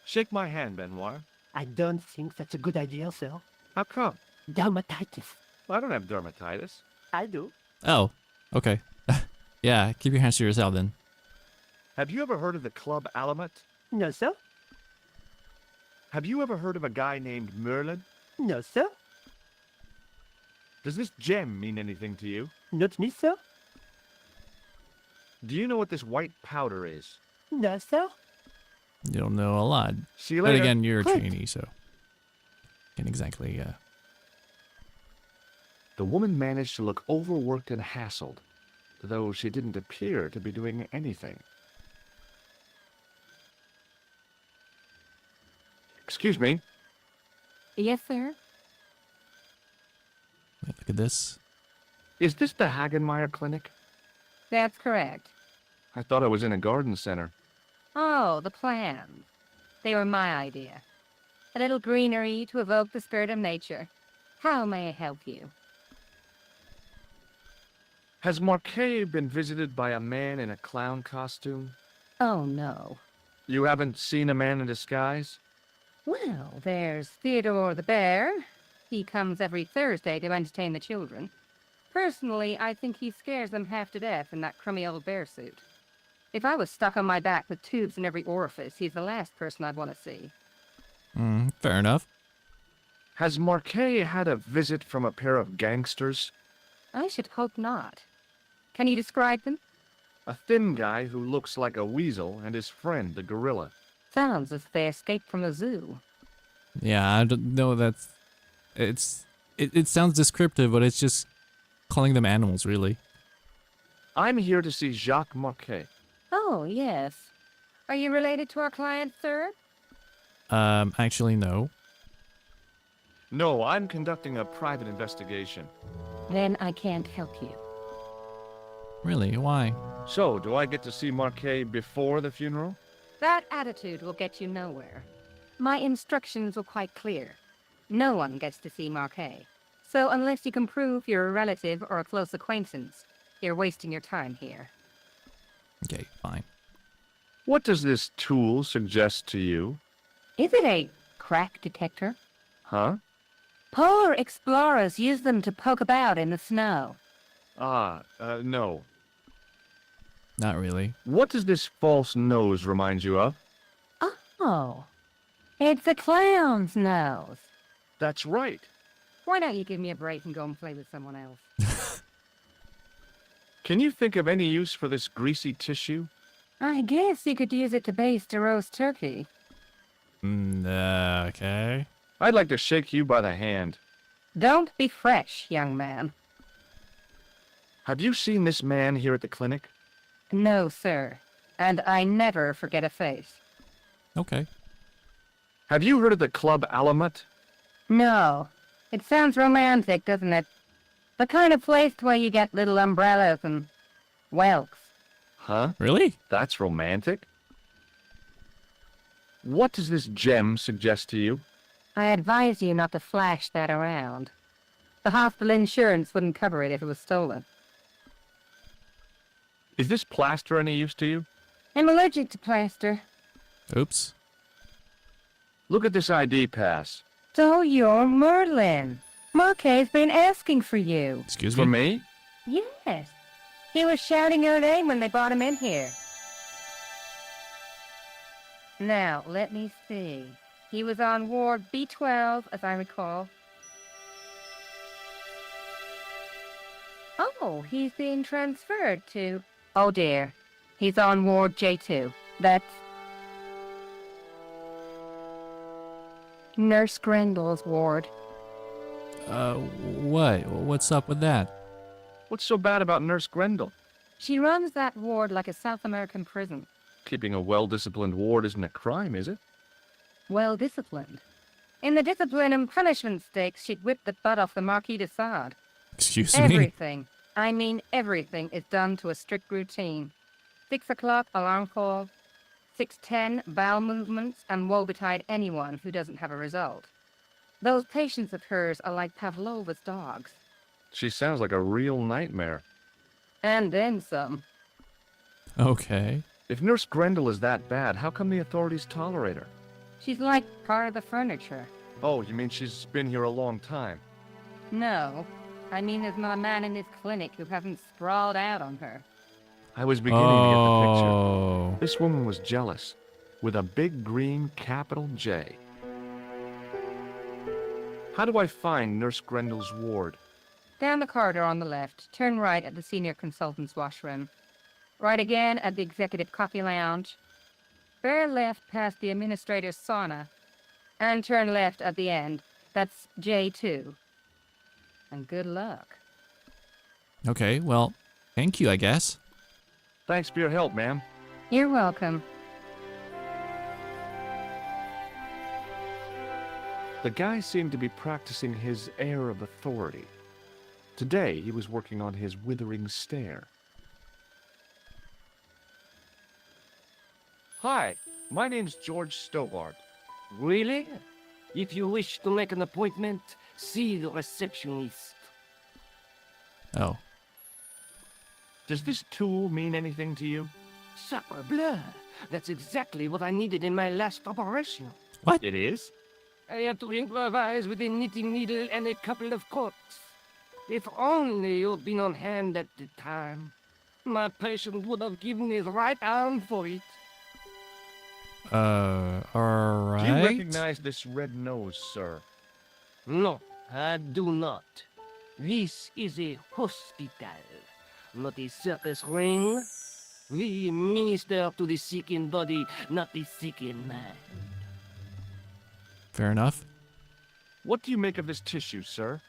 Shake my hand, Benoit. I don't think that's a good idea, sir. How come? Dermatitis. I don't have dermatitis. I do. Oh, okay. Yeah, keep your hands to yourself then. Have you ever heard of the Club Alamet? No, sir. Have you ever heard of a guy named Merlin? No, sir. Does this gem mean anything to you? Not me, sir. Do you know what this white powder is? No, sir. You don't know a lot. See you But later. again, you're a Great. trainee, so can't exactly. The woman managed to look overworked and hassled, though she didn't appear to be doing anything. Excuse me. Yes, sir. Look at this. Is this the Hagenmeyer Clinic? That's correct. I thought I was in a garden center. Oh, the plans. They were my idea. A little greenery to evoke the spirit of nature. How may I help you? Has Marquet been visited by a man in a clown costume? Oh, no. You haven't seen a man in disguise? Well, there's Theodore the bear. He comes every Thursday to entertain the children. Personally, I think he scares them half to death in that crummy old bear suit. If I was stuck on my back with tubes in every orifice, he's the last person I'd want to see. Fair enough. Has Marquet had a visit from a pair of gangsters? I should hope not. Can you describe them? A thin guy who looks like a weasel and his friend, the gorilla. Sounds as if they escaped from a zoo. Yeah, I don't know. It sounds descriptive, but it's just calling them animals, really. I'm here to see Jacques Marquet. Oh, yes. Are you related to our client, sir? Actually, no. No, I'm conducting a private investigation. Then I can't help you. Really? Why? So, do I get to see Marquet before the funeral? That attitude will get you nowhere. My instructions were quite clear. No one gets to see Marquet. So unless you can prove you're a relative or a close acquaintance, you're wasting your time here. Okay, fine. What does this tool suggest to you? Is it a crack detector? Huh? Polar explorers use them to poke about in the snow. No. Not really. What does this false nose remind you of? Oh, it's a clown's nose. That's right. Why don't you give me a break and go and play with someone else? Can you think of any use for this greasy tissue? I guess you could use it to baste a roast turkey. Okay. I'd like to shake you by the hand. Don't be fresh, young man. Have you seen this man here at the clinic? No, sir. And I never forget a face. Okay. Have you heard of the Club Alamut? No. It sounds romantic, doesn't it? The kind of place where you get little umbrellas and whelks. Huh? Really? That's romantic. What does this gem suggest to you? I advise you not to flash that around. The hospital insurance wouldn't cover it if it was stolen. Is this plaster any use to you? I'm allergic to plaster. Oops. Look at this ID pass. So you're Merlin. Marquet's been asking for you. Excuse For me? me? Yes. He was shouting your name when they brought him in here. Now, let me see. He was on ward B12, as I recall. Oh, he's being transferred to... Oh dear. He's on ward J2. That's... Nurse Grendel's ward. What? What's up with that? What's so bad about Nurse Grendel? She runs that ward like a South American prison. Keeping a well-disciplined ward isn't a crime, is it? Well disciplined. In the discipline and punishment stakes, she'd whip the butt off the Marquis de Sade. Excuse me? Everything, I mean everything, is done to a strict routine. 6 o'clock, alarm call. 6:10, bowel movements, and woe betide anyone who doesn't have a result. Those patients of hers are like Pavlova's dogs. She sounds like a real nightmare. And then some. Okay. If Nurse Grendel is that bad, how come the authorities tolerate her? She's like part of the furniture. Oh, you mean she's been here a long time? No, I mean there's not a man in this clinic who hasn't sprawled out on her. I was beginning to get the picture. Oh. This woman was jealous, with a big green capital J. How do I find Nurse Grendel's ward? Down the corridor on the left, turn right at the senior consultant's washroom. Right again at the executive coffee lounge. Bear left past the administrator's sauna. And turn left at the end. That's J2. And good luck. Okay, well, thank you, I guess. Thanks for your help, ma'am. You're welcome. The guy seemed to be practicing his air of authority. Today, he was working on his withering stare. Hi, my name's George Stobart. Really? If you wish to make an appointment, see the receptionist. Oh. Does this tool mean anything to you? Sacre bleu! That's exactly what I needed in my last operation. What? It is? I had to improvise with a knitting needle and a couple of corks. If only you'd been on hand at the time. My patient would have given his right arm for it. Alright. Do you recognize this red nose, sir? No, I do not. This is a hospital, not a circus ring. We minister to the sick in body, not the sick in mind. Fair enough. What do you make of this tissue, sir?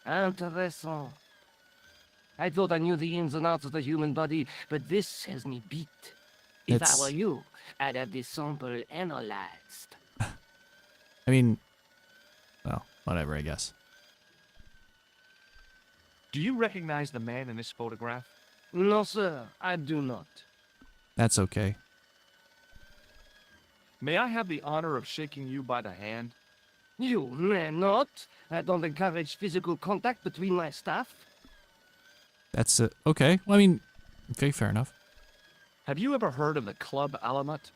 Intéressant. I thought I knew the ins and outs of the human body, but this has me beat. If It's- I were you, I'd have this sample analyzed. I mean, well, whatever, I guess. Do you recognize the man in this photograph? No, sir, I do not. That's okay. May I have the honor of shaking you by the hand? You may not. I don't encourage physical contact between my staff. That's okay. Well, I mean, okay, fair enough. Have you ever heard of the Club Alamut?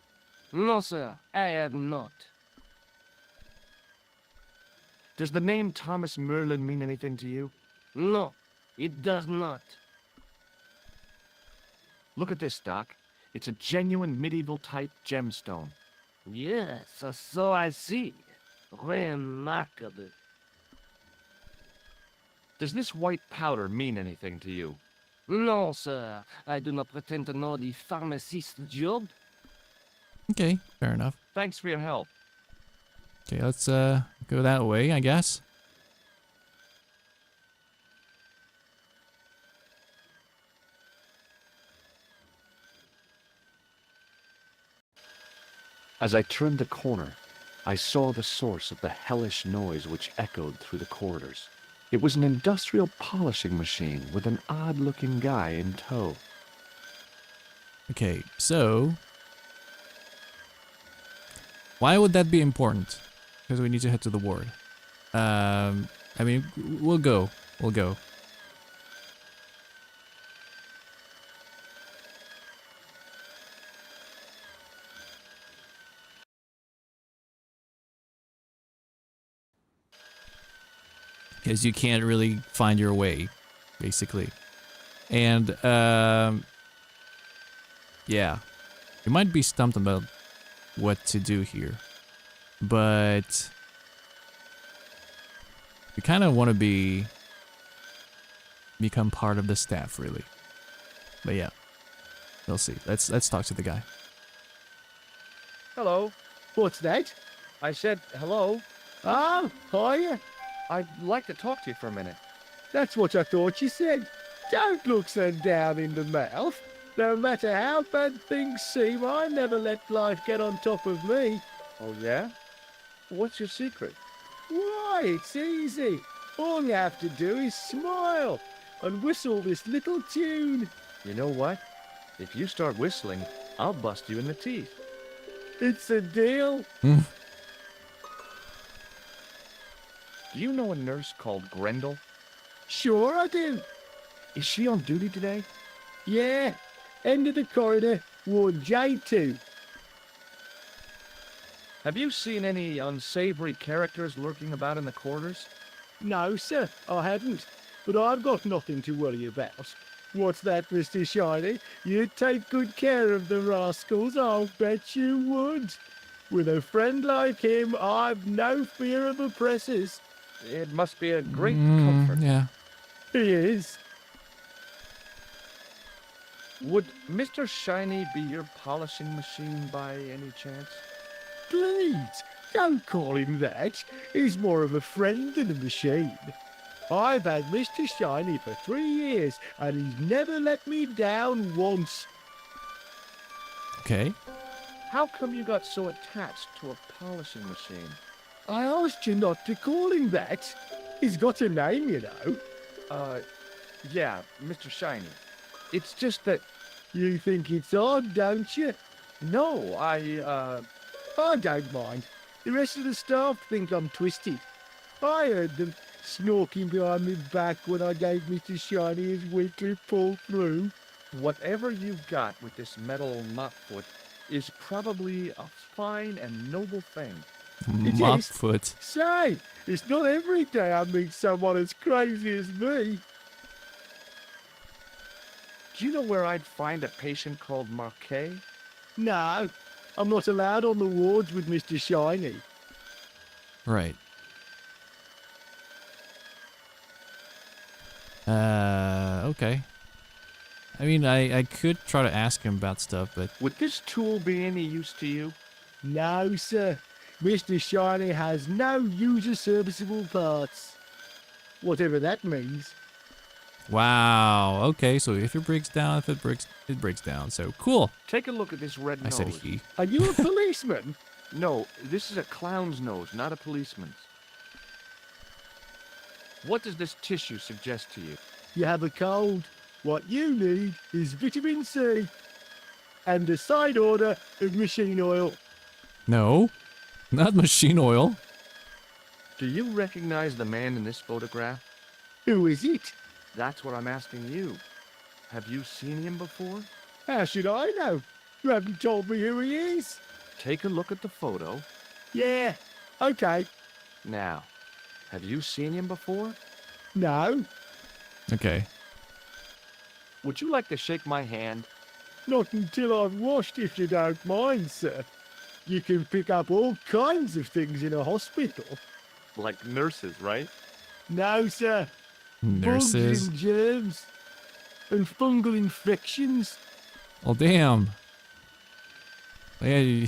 No, sir, I have not. Does the name Thomas Merlin mean anything to you? No, it does not. Look at this, Doc. It's a genuine medieval-type gemstone. Yes, so I see. Remarkable. Does this white powder mean anything to you? No, sir. I do not pretend to know the pharmacist's job. Okay, fair enough. Thanks for your help. Okay, let's go that way, I guess. As I turned the corner, I saw the source of the hellish noise which echoed through the corridors. It was an industrial polishing machine with an odd-looking guy in tow. Okay, so why would that be important? Because we need to head to the ward. I mean, we'll go. We'll go. Because you can't really find your way, basically. And, yeah. You might be stumped about what to do here. But you kind of want to become part of the staff, really. But yeah, we'll see. Let's talk to the guy. Hello. What's that? I said hello. Oh, hiya. I'd like to talk to you for a minute. That's what I thought you said. Don't look so down in the mouth. No matter how bad things seem, I never let life get on top of me. Oh, yeah? What's your secret? Why, it's easy. All you have to do is smile and whistle this little tune. You know what? If you start whistling, I'll bust you in the teeth. It's a deal. Do you know a nurse called Grendel? Sure I do. Is she on duty today? Yeah. End of the corridor, Ward J2. Have you seen any unsavory characters lurking about in the corridors? No, sir, I haven't. But I've got nothing to worry about. What's that, Mr. Shiny? You'd take good care of the rascals, I'll bet you would. With a friend like him, I've no fear of oppressors. It must be a great comfort. Yeah. He is. Would Mr. Shiny be your polishing machine by any chance? Please, don't call him that. He's more of a friend than a machine. I've had Mr. Shiny for 3 years, and he's never let me down once. Okay. How come you got so attached to a polishing machine? I asked you not to call him that. He's got a name, you know. Yeah, Mr. Shiny. It's just that... You think it's odd, don't you? No, I don't mind. The rest of the staff think I'm twisted. I heard them snorking behind my back when I gave Mr. Shiny his weekly pull through. Whatever you've got with this metal mopfoot is probably a fine and noble thing. It is. Mopfoot. Say, it's not every day I meet someone as crazy as me. Do you know where I'd find a patient called Marquet? No, I'm not allowed on the wards with Mr. Shiny. Right. Okay. I mean, I could try to ask him about stuff, but... Would this tool be any use to you? No, sir. Mr. Shiny has no user-serviceable parts. Whatever that means. Wow. Okay, so if it breaks down, it breaks down. So, cool. Take a look at this red I nose. said he. Are you a policeman? No, this is a clown's nose, not a policeman's. What does this tissue suggest to you? You have a cold. What you need is vitamin C. And a side order of machine oil. No, not machine oil. Do you recognize the man in this photograph? Who is it? That's what I'm asking you. Have you seen him before? How should I know? You haven't told me who he is. Take a look at the photo. Yeah, okay. Now, have you seen him before? No, Okay. Would you like to shake my hand? not until I've washed, if you don't mind, sir. You can pick up all kinds of things in a hospital. Like nurses, right? No, sir. bugs Nurses. and germs, and fungal infections. Oh, damn. Yeah,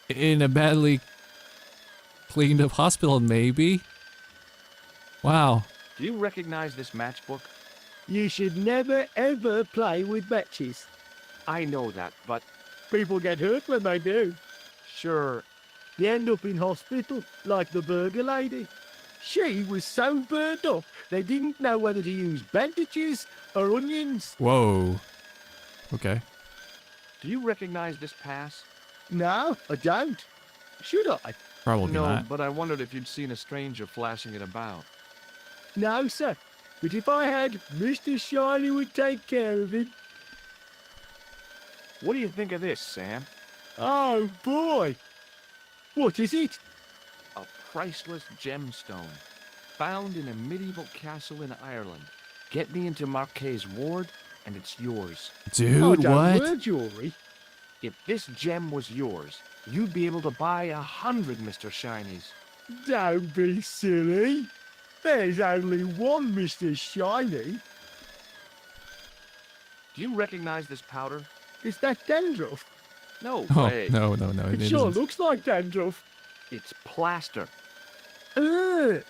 in a badly cleaned up hospital, maybe? Wow. Do you recognize this matchbook? You should never ever play with matches. I know that, but People get hurt when they do. sure. They end up in hospital, like the burger lady. She was so burned up, they didn't know whether to use bandages or onions. Whoa. Okay. Do you recognize this pass? No, I don't. Should I? Probably No, not. but I wondered if you'd seen a stranger flashing it about. No, sir. But if I had, Mr. Shiny would take care of him. What do you think of this, Sam? Oh, boy. What is it? A priceless gemstone, found in a medieval castle in Ireland. Get me into Marquet's ward, and it's yours. Dude, I don't what? wear jewelry. If this gem was yours, you'd be able to buy 100 Mr. Shinies. Don't be silly. There's only one Mr. Shiny. Do you recognize this powder? Is that dandruff? No Oh, way. no, It it sure isn't. looks like dandruff. It's plaster. Ugh.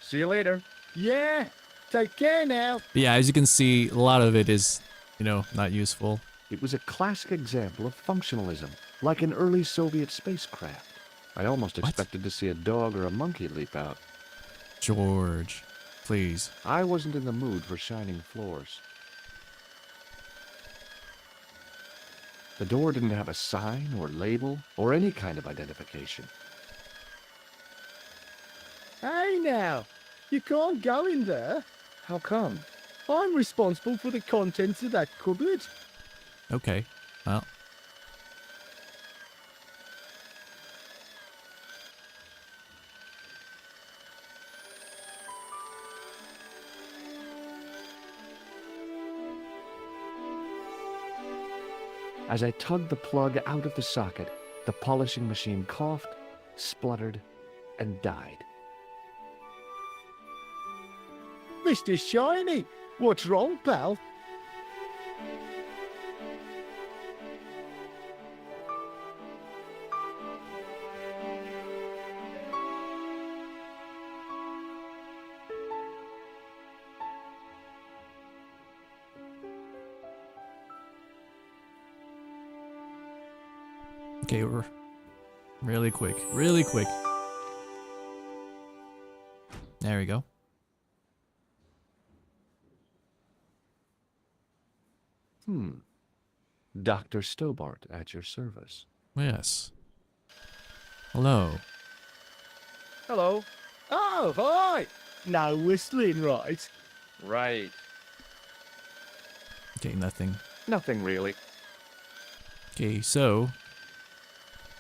See you later. Yeah. Take care now. But yeah, as you can see, a lot of it is, you know, not useful. It was a classic example of functionalism, like an early Soviet spacecraft. I almost What? expected to see a dog or a monkey leap out. George, please. I wasn't in the mood for shining floors. The door didn't have a sign or label or any kind of identification. Hey now. You can't go in there. How come? I'm responsible for the contents of that cupboard. Okay. Well, As I tugged the plug out of the socket, the polishing machine coughed, spluttered, and died. Mr. Shiny, what's wrong, pal? okay, we're really quick. Really quick. There we go. Dr. Stobart at your service. Yes. Hello. Hello. Oh, hi. No whistling, right? Right. Okay, nothing. Nothing really. Okay, so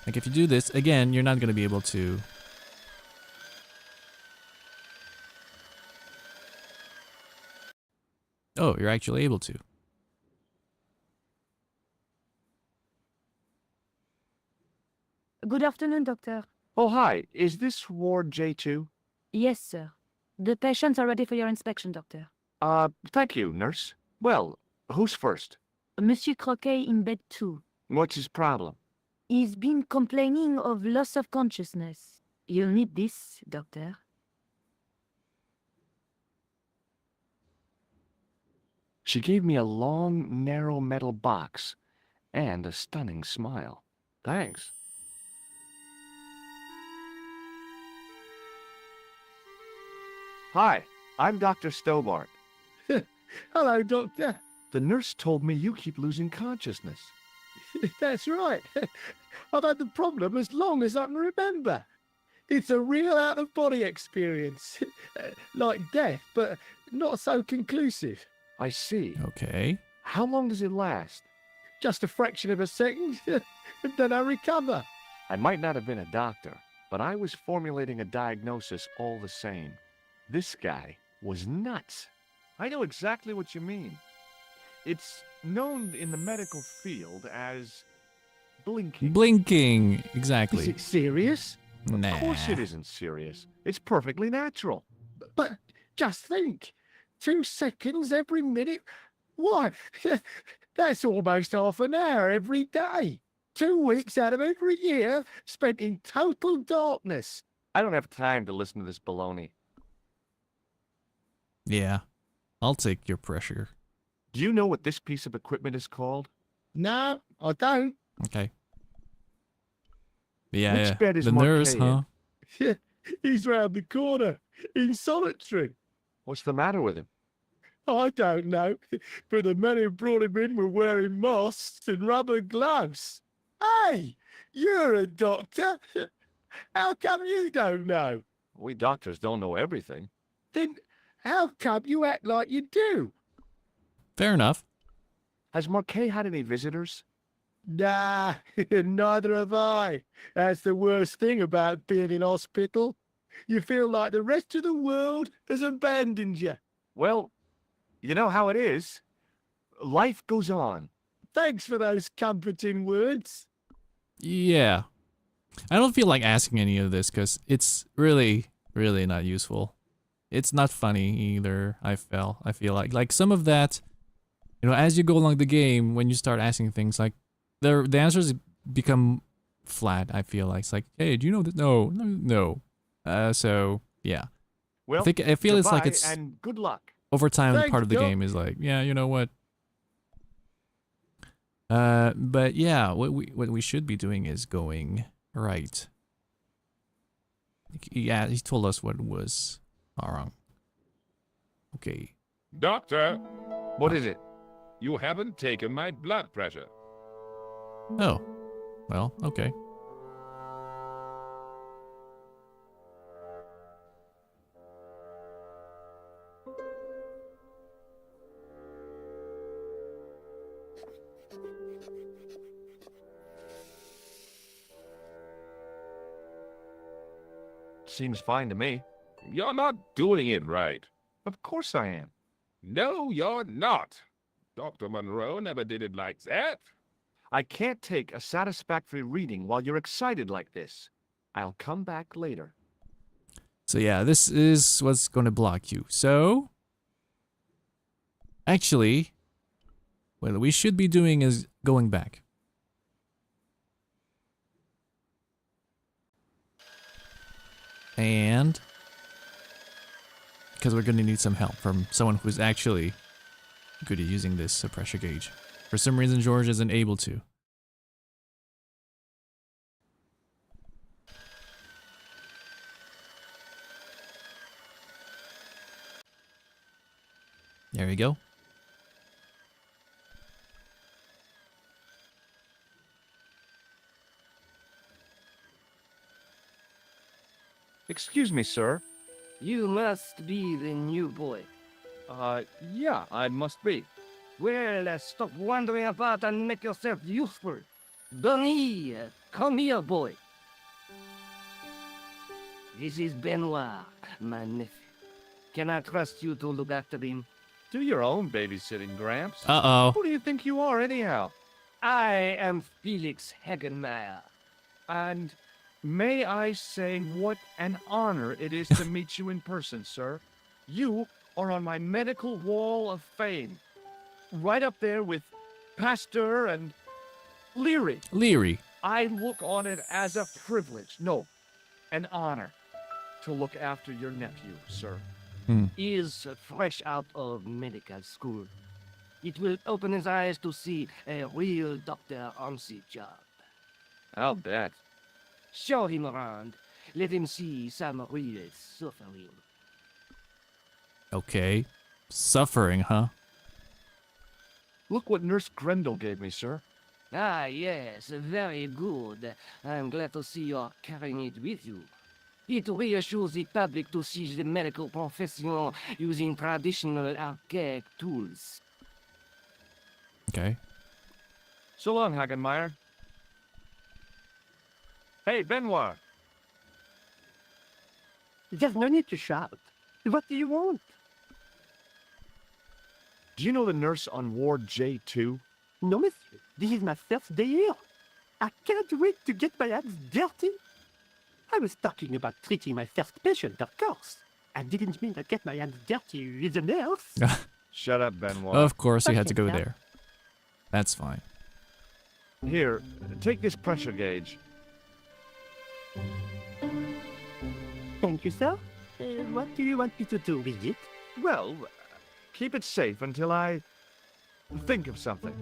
like if you do this again, you're not going to be able to. Oh, you're actually able to. Good afternoon, doctor. Oh, hi. Is this Ward J2? Yes, sir. The patients are ready for your inspection, doctor. Thank you, nurse. Well, who's first? Monsieur Croquet in bed 2. What's his problem? He's been complaining of loss of consciousness. You'll need this, doctor. She gave me a long, narrow metal box and a stunning smile. Thanks. Hi, I'm Dr. Stobart. Hello, Doctor. The nurse told me you keep losing consciousness. That's right. I've had the problem as long as I can remember. It's a real out-of-body experience. Like death, but not so conclusive. I see. Okay. How long does it last? Just a fraction of a second, and then I recover. I might not have been a doctor, but I was formulating a diagnosis all the same. This guy was nuts. I know exactly what you mean. It's known in the medical field as blinking. Blinking. Is Exactly. it serious? Nah. Of course it isn't serious. It's perfectly natural. But just think, 2 seconds every minute. Why, that's almost half an hour every day. 2 weeks out of every year spent in total darkness. I don't have time to listen to this baloney. Yeah. I'll take your pressure. Do you know what this piece of equipment is called? No, I don't. Okay. Yeah, Which yeah. bed is The nurse, Marquet in? huh? He's round the corner, in solitary. What's the matter with him? I don't know, but the men who brought him in were wearing masks and rubber gloves. Hey, you're a doctor. How come you don't know? We doctors don't know everything. Then how come you act like you do? Fair enough. Has Marquet had any visitors? Nah, neither have I. That's the worst thing about being in hospital. You feel like the rest of the world has abandoned you. Well, you know how it is. Life goes on. Thanks for those comforting words. Yeah. I don't feel like asking any of this because it's really, really not useful. It's not funny either, I feel like some of that, you know, as you go along the game, when you start asking things like, the answers become flat, I feel like. It's like, hey, do you know that? No. So, yeah. Well, I feel it's like goodbye it's, and good luck. over time, Thanks, part of the Doc. game is like, yeah, you know what? But yeah, what we should be doing is going right. Yeah, he told us what was wrong. Okay. Doctor, What is it? you haven't taken my blood pressure. Oh. Well, okay. Seems fine to me. You're not doing it right. Of course I am. No, you're not. Dr. Monroe never did it like that. I can't take a satisfactory reading while you're excited like this. I'll come back later. So yeah, this is what's going to block you. So, actually, what we should be doing is going back. And because we're going to need some help from someone who's actually good at using this pressure gauge. For some reason, George isn't able to. There we go. Excuse me, sir. You must be the new boy. Yeah, I must be. Well, stop wandering about and make yourself useful. Donnie, come here, boy. This is Benoit, my nephew. Can I trust you to look after him? Do your own babysitting, Gramps. Uh-oh. Who do you think you are, anyhow? I am Felix Hagenmeyer. And may I say what an honor it is to meet you in person, sir. You are on my medical wall of fame. Right up there with Pasteur and Leary. Leary. I look on it as a privilege, no, an honor, to look after your nephew, sir. He is fresh out of medical school. It will open his eyes to see a real doctor on the job. I'll bet. Show him around. Let him see some real suffering. Okay. Suffering, huh? Look what Nurse Grendel gave me, sir. Ah, yes, very good. I'm glad to see you're carrying it with you. It reassures the public to see the medical professional using traditional archaic tools. Okay. So long, Hagenmeyer. Hey, Benoit. There's no need to shout. What do you want? Do you know the nurse on Ward J2? No, monsieur. This is my first day here. I can't wait to get my hands dirty. I was talking about treating my first patient, of course. I didn't mean to get my hands dirty with the nurse. Shut up, Benoit. Of course he had to Okay, go sir. there. That's fine. Here, take this pressure gauge. Thank you, sir. What do you want me to do with it? Well, keep it safe until I think of something.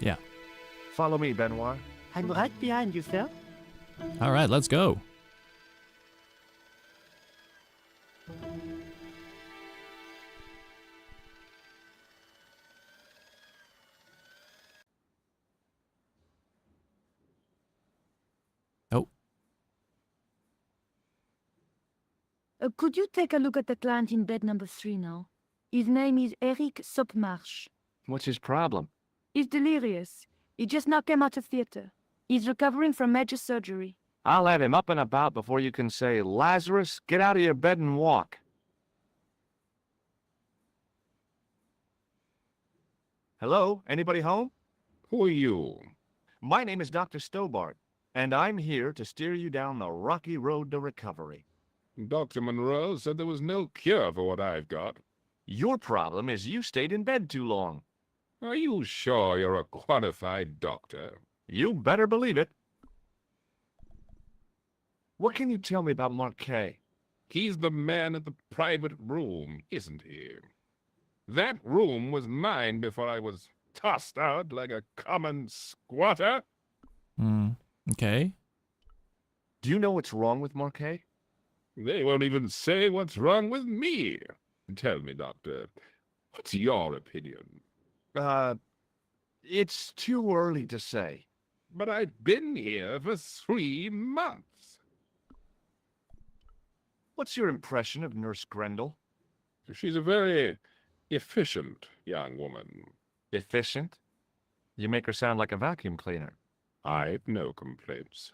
Yeah. Follow me, Benoit. I'm right behind you, sir. All right, let's go. Oh, Could you take a look at the client in bed number 3 now? His name is Eric Sopmarsh. What's his problem? He's delirious. He just now came out of theater. He's recovering from major surgery. I'll have him up and about before you can say, Lazarus, get out of your bed and walk. Hello? Anybody home? Who are you? My name is Dr. Stobart, and I'm here to steer you down the rocky road to recovery. Dr. Monroe said there was no cure for what I've got. Your problem is you stayed in bed too long. Are you sure you're a qualified doctor? You better believe it. What can you tell me about Marquet? He's the man at the private room, isn't he? That room was mine before I was tossed out like a common squatter. okay. Do you know what's wrong with Marquet? They won't even say what's wrong with me. Tell me, Doctor, what's your opinion? It's too early to say. But I've been here for 3 months. What's your impression of Nurse Grendel? She's a very efficient young woman. Efficient? You make her sound like a vacuum cleaner. I've no complaints.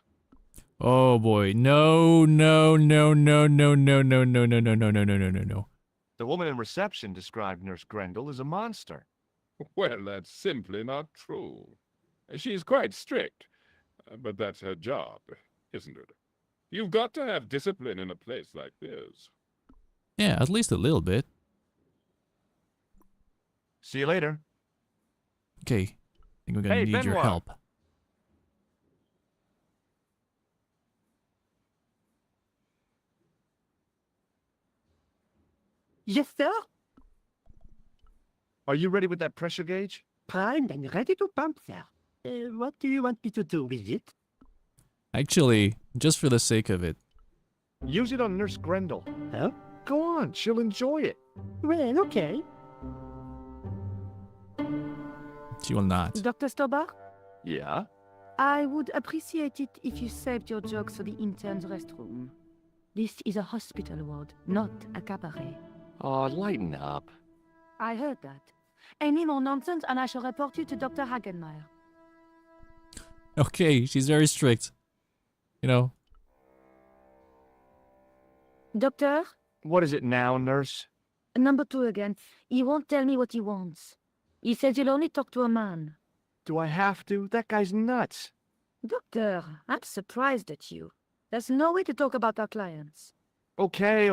Oh boy. No, no, no, no, no, no, no, no, no, no, no, no, no, no, no, no. The woman in reception described Nurse Grendel as a monster. Well, that's simply not true. She's quite strict, but that's her job, isn't it? You've got to have discipline in a place like this. Yeah, at least a little bit. See you later. Okay. I think we're gonna Hey, need your Benoit. help. Yes, sir. Are you ready with that pressure gauge? Primed and ready to pump, sir. What do you want me to do with it? Actually, just for the sake of it. Use it on Nurse Grendel. Huh? Go on, she'll enjoy it. Well, okay. She will not. Dr. Stobart, Yeah? I would appreciate it if you saved your jokes for the intern's restroom. This is a hospital ward, not a cabaret. Oh, lighten up. I heard that. Any more nonsense and I shall report you to Dr. Hagenmeyer. Okay, she's very strict. You know. Doctor, What is it now, nurse? number 2 again. He won't tell me what he wants. He says he'll only talk to a man. Do I have to? That guy's nuts. Doctor, I'm surprised at you. There's no way to talk about our clients. Okay,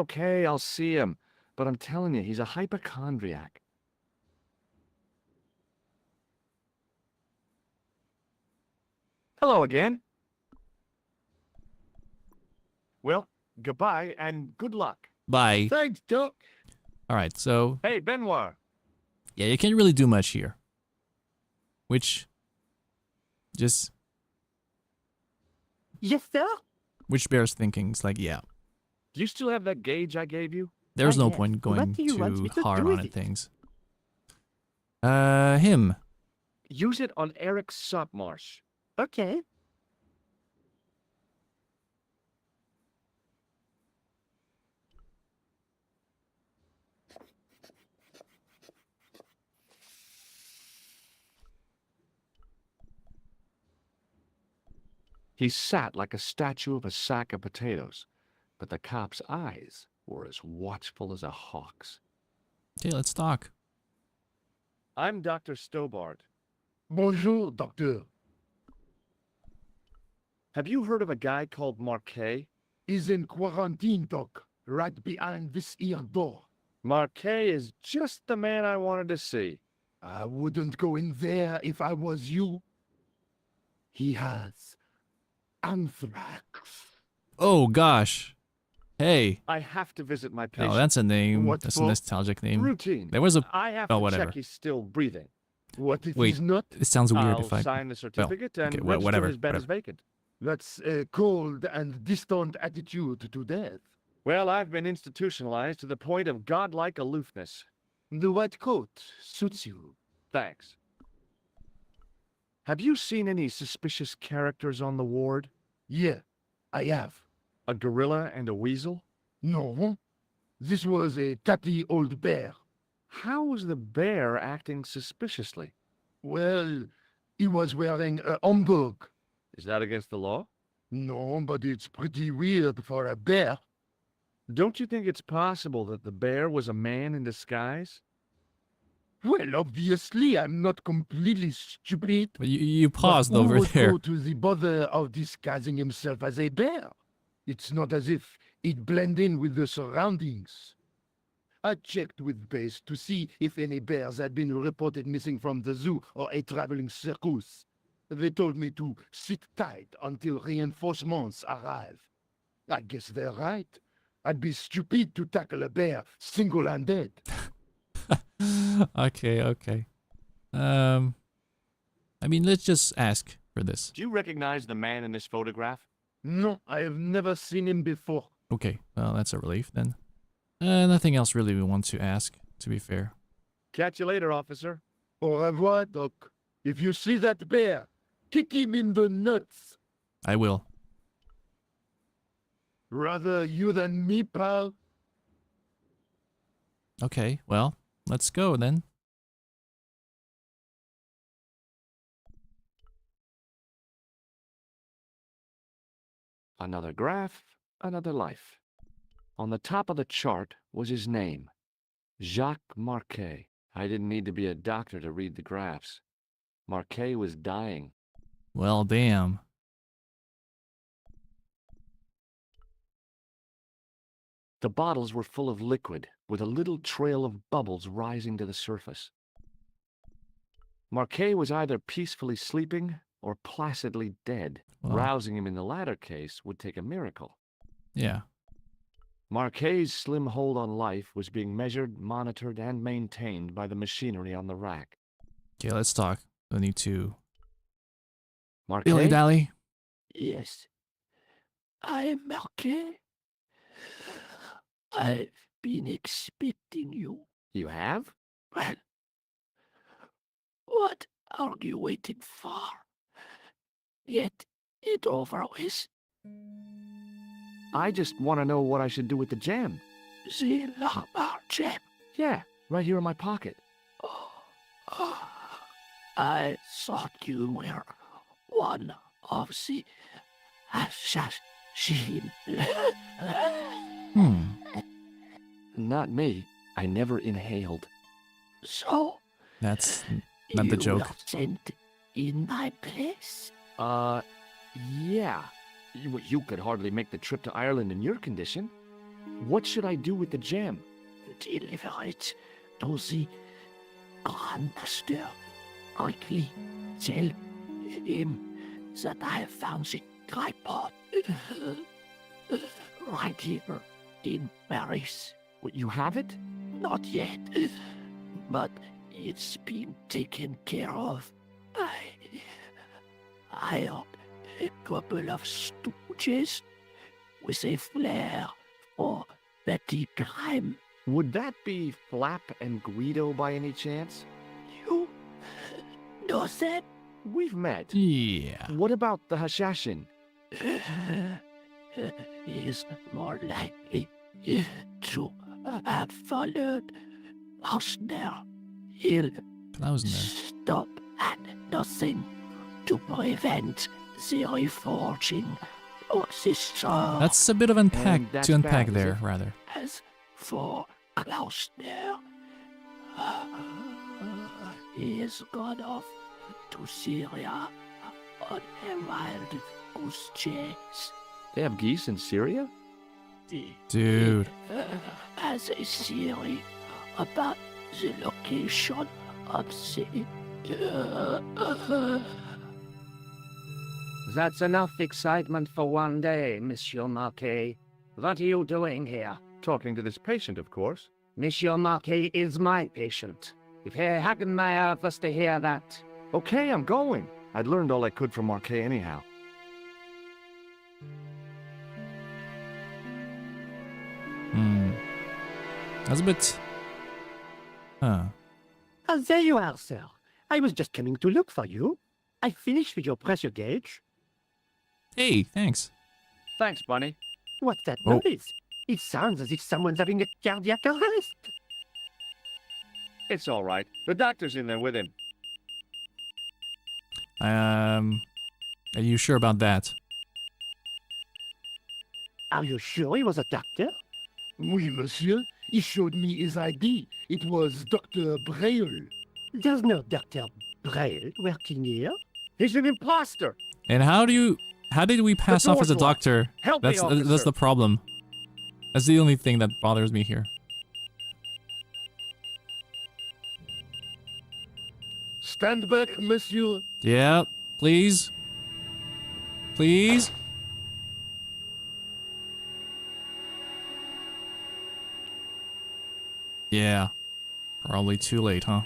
I'll see him. But I'm telling you, he's a hypochondriac. Hello again. Well, goodbye and good luck. Bye. Thanks, Doc. Alright, so Hey, Benoit. yeah, you can't really do much here. Which just Yes, sir. which bears thinking. It's like, yeah. Do you still have that gauge I gave you? There's no yes. point What going do you want too me to hard do on with it it? things. Him. Use it on Eric Sopmarsh. Okay. He sat like a statue of a sack of potatoes, but the cop's eyes were as watchful as a hawk's. Okay, let's talk. I'm Dr. Stobart. Bonjour, Doctor. Have you heard of a guy called Marquet? Is in quarantine, Doc, right behind this here door. Marquet is just the man I wanted to see. I wouldn't go in there if I was you. He has anthrax. Oh gosh. Hey. I have to visit my patient. Oh, that's a name. What That's a for? nostalgic name. Routine. There was a. I have Oh, to whatever. check he's still breathing. What if Wait. he's not? It sounds weird I'll if I. sign the certificate and okay, register whatever, his bed as whatever. vacant. That's a cold and distant attitude to death. Well, I've been institutionalized to the point of godlike aloofness. The white coat suits you. Thanks. Have you seen any suspicious characters on the ward? Yeah, I have. A gorilla and a weasel? No, this was a tatty old bear. How was the bear acting suspiciously? Well, he was wearing a homburg. Is that against the law? No, but it's pretty weird for a bear. Don't you think it's possible that the bear was a man in disguise? Well, obviously, I'm not completely stupid. But you But paused who over would there. go to the bother of disguising himself as a bear? It's not as if he'd blend in with the surroundings. I checked with base to see if any bears had been reported missing from the zoo or a traveling circus. They told me to sit tight until reinforcements arrive. I guess they're right. I'd be stupid to tackle a bear single-handed. Okay. I mean, let's just ask for this. Do you recognize the man in this photograph? No, I have never seen him before. Okay, well, that's a relief then. Nothing else really we want to ask, to be fair. Catch you later, officer. Au revoir, Doc. If you see that bear, kick him in the nuts. I will. Rather you than me, pal. Okay, well, let's go then. Another graph, another life. On the top of the chart was his name, Jacques Marquet. I didn't need to be a doctor to read the graphs. Marquet was dying. Well, damn. The bottles were full of liquid, with a little trail of bubbles rising to the surface. Marquet was either peacefully sleeping or placidly dead. Well, Rousing him in the latter case would take a miracle. yeah. Marquet's slim hold on life was being measured, monitored, and maintained by the machinery on the rack. Okay, let's talk. I need to... Marquet? Dilly dally. Yes. I am Marquet. I've been expecting you. You have? Well, what are you waiting for? Get it over with. I just want to know what I should do with the gem. The llama gem. Yeah, right here in my pocket. I thought you were one of the assassin. Not me. I never inhaled. So That's not the you joke. were sent in my place. Yeah. You could hardly make the trip to Ireland in your condition. What should I do with the gem? Deliver it to the Grandmaster. Quickly tell him that I have found the tripod right here in Paris. What, you have it? Not yet, but it's been taken care of. I hired a couple of stooges with a flair for petty crime. Would that be Flap and Guido by any chance? You know them? We've met. Yeah. What about the Hashashin? Is more likely to have followed Hausner. He'll Klausner. stop at nothing to prevent the reforging of the sword. That's a bit of And unpack that's to unpack bad, is there, it? rather. As for Klausner, he has gone off to Syria on a wild goose chase. They have geese in Syria? Dude. As a theory about the location of the... That's enough excitement for one day, Monsieur Marquis. What are you doing here? Talking to this patient, of course. Monsieur Marquis is my patient. If Herr Hagenmeyer was to hear that... Okay, I'm going. I'd learned all I could from Marquet anyhow. That's a bit... Huh. Oh, there you are, sir. I was just coming to look for you. I finished with your pressure gauge. Hey, thanks. Thanks, Bunny. What's that Oh. noise? It sounds as if someone's having a cardiac arrest. It's all right. The doctor's in there with him. Are you sure about that? Are you sure he was a doctor? Oui, monsieur. He showed me his ID. It was Dr. Braille. There's no Dr. Braille working here. He's an imposter. And how did we pass off as a door's locked. doctor? Help me, That's officer. the problem. That's the only thing that bothers me here. Stand back, monsieur. Yeah, please. Please. Yeah. Probably too late, huh?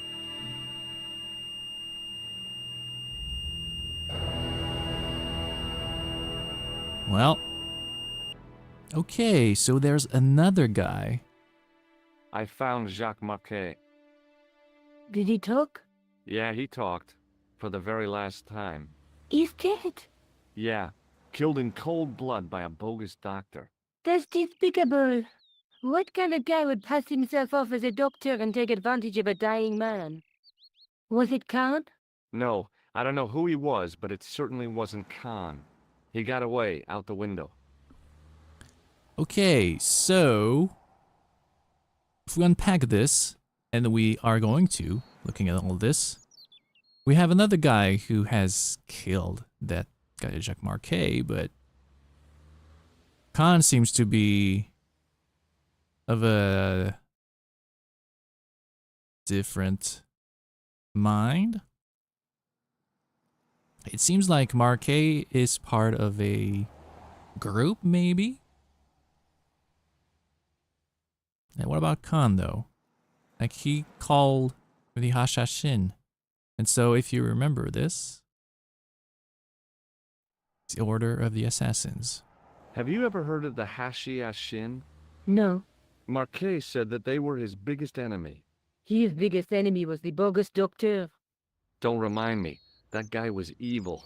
Well. Okay, so there's another guy. I found Jacques Marquet. Did he talk? Yeah, he talked. For the very last time. He's dead. Yeah, killed in cold blood by a bogus doctor. That's despicable. What kind of guy would pass himself off as a doctor and take advantage of a dying man? Was it Khan? No, I don't know who he was, but it certainly wasn't Khan. He got away, out the window. Okay, so if we unpack this, and we are going to, looking at all this, we have another guy who has killed that guy, Jacques Marquet, but Khan seems to be of a different mind. It seems like Marquet is part of a group, maybe? And what about Khan, though? Like, he called for the Hashashin. And so, if you remember this, it's the Order of the Assassins. Have you ever heard of the Hashi-Ashin? No. Marquet said that they were his biggest enemy. His biggest enemy was the bogus doctor. Don't remind me. That guy was evil.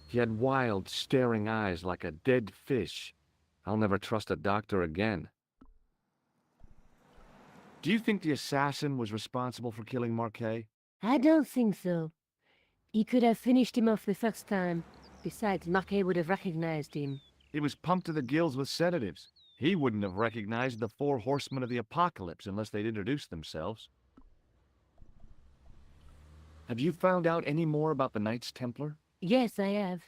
He had wild, staring eyes like a dead fish. I'll never trust a doctor again. Do you think the assassin was responsible for killing Marquet? I don't think so. He could have finished him off the first time. Besides, Marquet would have recognized him. He was pumped to the gills with sedatives. He wouldn't have recognized the 4 horsemen of the apocalypse unless they'd introduced themselves. Have you found out any more about the Knights Templar? Yes, I have.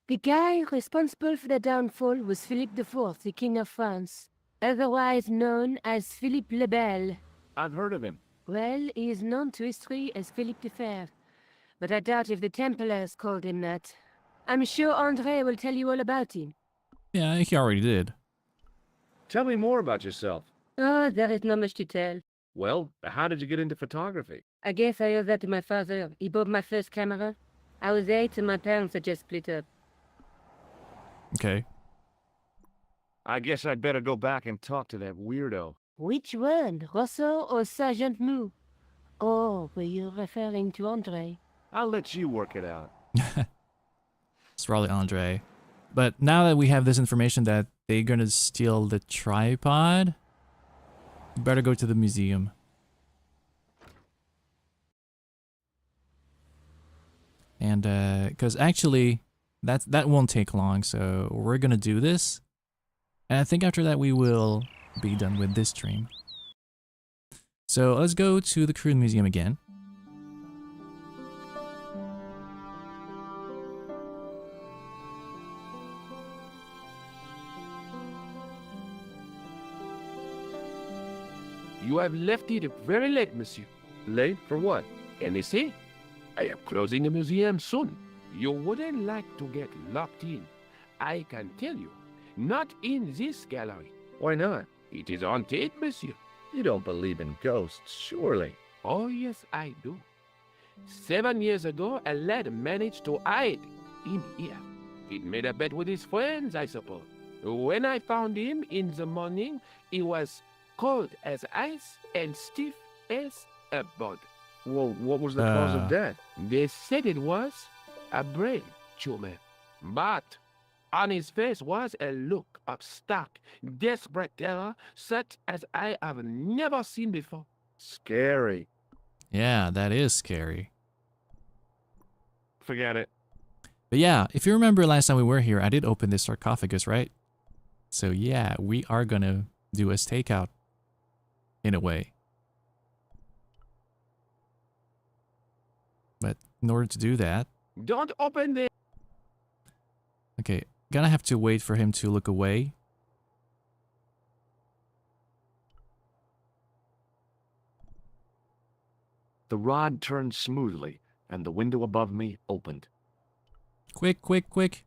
The guy responsible for the downfall was Philip IV, the King of France, otherwise known as Philippe le Bel. I've heard of him. Well, he is known to history as Philippe the Fair, but I doubt if the Templars called him that. I'm sure André will tell you all about him. Yeah, he already did. Tell me more about yourself. Oh, there is not much to tell. Well, how did you get into photography? I guess I owe that to my father. He bought my first camera. I was 8 and my parents had just split up. Okay. I guess I'd better go back and talk to that weirdo. Which one, Rosso or Sergeant Mou? Oh, were you referring to André? I'll let you work it out. It's probably Andre. But now that we have this information that they're gonna steal the tripod, we better go to the museum. And because actually that won't take long, so we're gonna do this. And I think after that we will be done with this stream. So let's go to the Crude Museum again. You have left it very late, monsieur. Late for what? Anything? I am closing the museum soon. You wouldn't like to get locked in. I can tell you. Not in this gallery. Why not? It is haunted, monsieur. You don't believe in ghosts, surely. Oh, yes, I do. 7 years ago, a lad managed to hide in here. He'd made a bet with his friends, I suppose. When I found him in the morning, he was cold as ice and stiff as a board. Well, what was the cause of death? They said it was a brain tumor. But on his face was a look of stark, desperate terror, such as I have never seen before. Scary. Yeah, that is scary. Forget it. But yeah, if you remember last time we were here, I did open this sarcophagus, right? So yeah, we are gonna do a stakeout. In a way. But in order to do that... Don't open the... Okay, gonna have to wait for him to look away. The rod turned smoothly, and the window above me opened. Quick, quick, quick.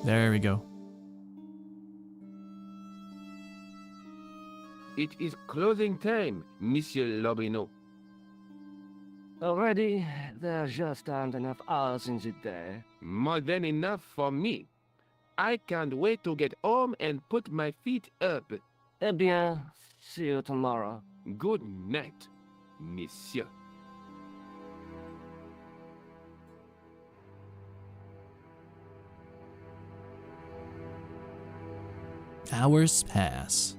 There we go. It is closing time, Monsieur Lobineau. Already, there just aren't enough hours in the day. More than enough for me. I can't wait to get home and put my feet up. Eh bien, see you tomorrow. Good night, Monsieur. Hours pass.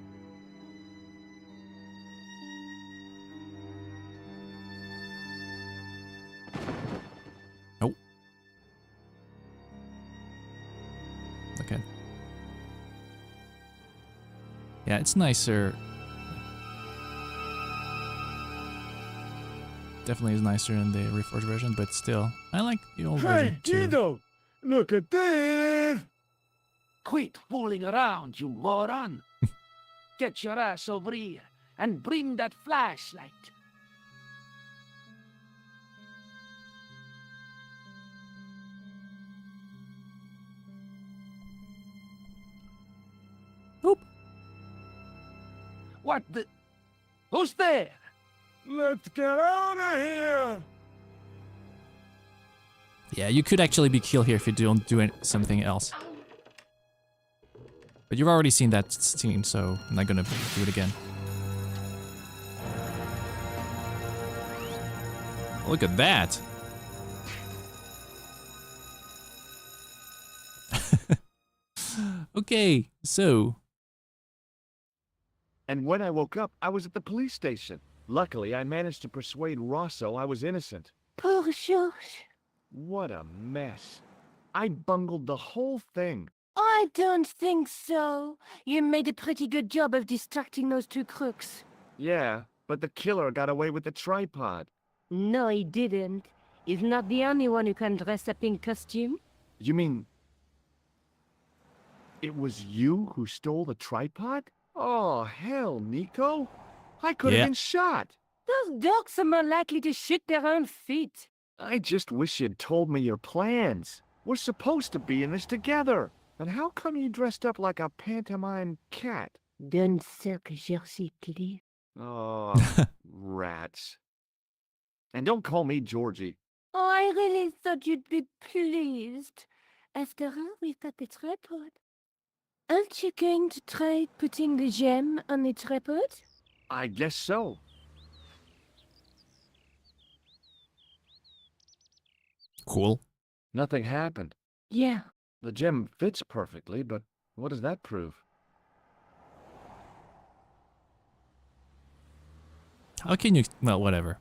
Oh. Okay. Yeah, it's nicer. Definitely is nicer in the Reforged version, but still, I like the old version too. Guido! Look at this! Quit fooling around, you moron! Get your ass over here and bring that flashlight. Oop. What the? Who's there? Let's get out of here! Yeah, you could actually be killed here if you don't do something else. But you've already seen that scene, so I'm not gonna do it again. Look at that! Okay, so... And when I woke up, I was at the police station. Luckily, I managed to persuade Rosso I was innocent. Poor George. What a mess. I bungled the whole thing. I don't think so. You made a pretty good job of distracting those two crooks. Yeah, but the killer got away with the tripod. No, he didn't. He's not the only one who can dress up in costume. You mean... it was you who stole the tripod? Oh, hell, Nico. I could have been shot. Those dogs are more likely to shoot their own feet. I just wish you'd told me your plans. We're supposed to be in this together. And how come you dressed up like a pantomime cat? Don't suck, Jersey, please. Oh, rats. And don't call me Georgie. Oh, I really thought you'd be pleased. After all, we've got the tripod. Aren't you going to try putting the gem on the tripod? I guess so. Cool. Nothing happened. Yeah. The gem fits perfectly, but what does that prove? How can you... well, whatever.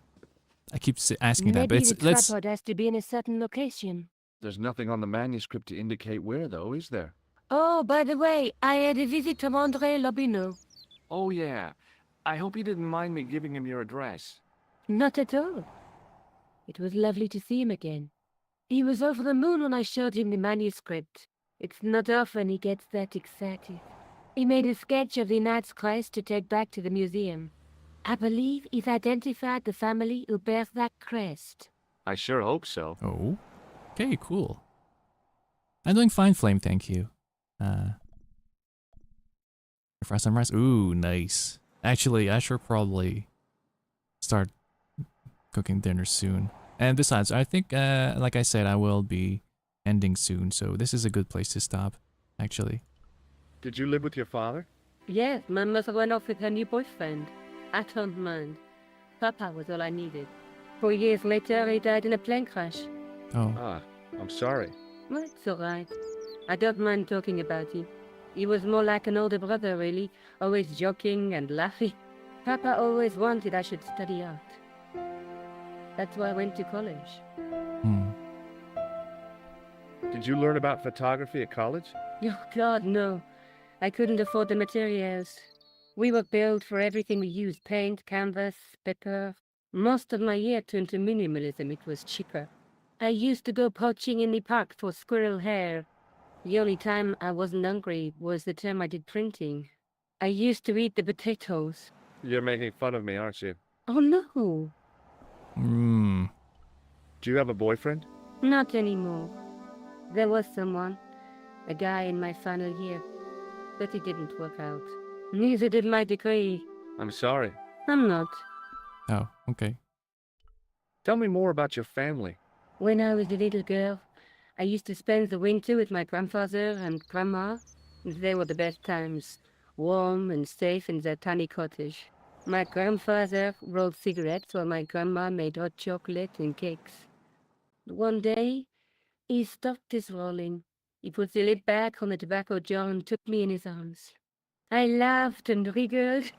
I keep asking that, but Maybe it's... the let's... tripod has to be in a certain location. There's nothing on the manuscript to indicate where, though, is there? Oh, by the way, I had a visit from André Lobineau. Oh, yeah. I hope you didn't mind me giving him your address. Not at all. It was lovely to see him again. He was over the moon when I showed him the manuscript. It's not often he gets that excited. He made a sketch of the Knight's crest to take back to the museum. I believe he's identified the family who bears that crest. I sure hope so. Oh, okay, cool. I'm doing fine, Flame, thank you. For sunrise, ooh, nice. Actually, I should probably start cooking dinner soon. And besides, I think, like I said, I will be ending soon, so this is a good place to stop, actually. Did you live with your father? Yes, my mother went off with her new boyfriend. I don't mind. Papa was all I needed. 4 years later, he died in a plane crash. Oh, Ah, I'm sorry. Well, it's all right. I don't mind talking about him. He was more like an older brother, really, always joking and laughing. Papa always wanted I should study art. That's why I went to college. hmm. Did you learn about photography at college? Oh, God, no. I couldn't afford the materials. We were billed for everything we used. Paint, canvas, paper. Most of my year turned to minimalism. It was cheaper. I used to go poaching in the park for squirrel hair. The only time I wasn't hungry was the time I did printing. I used to eat the potatoes. You're making fun of me, aren't you? Oh, no. Hmm. Do you have a boyfriend? Not anymore. There was someone. A guy in my final year. But it didn't work out. Neither did my degree. I'm sorry. I'm not. Oh, okay. Tell me more about your family. When I was a little girl, I used to spend the winter with my grandfather and grandma. They were the best times. Warm and safe in their tiny cottage. My grandfather rolled cigarettes while my grandma made hot chocolate and cakes. One day, he stopped his rolling. He put the lid back on the tobacco jar and took me in his arms. I laughed and wriggled,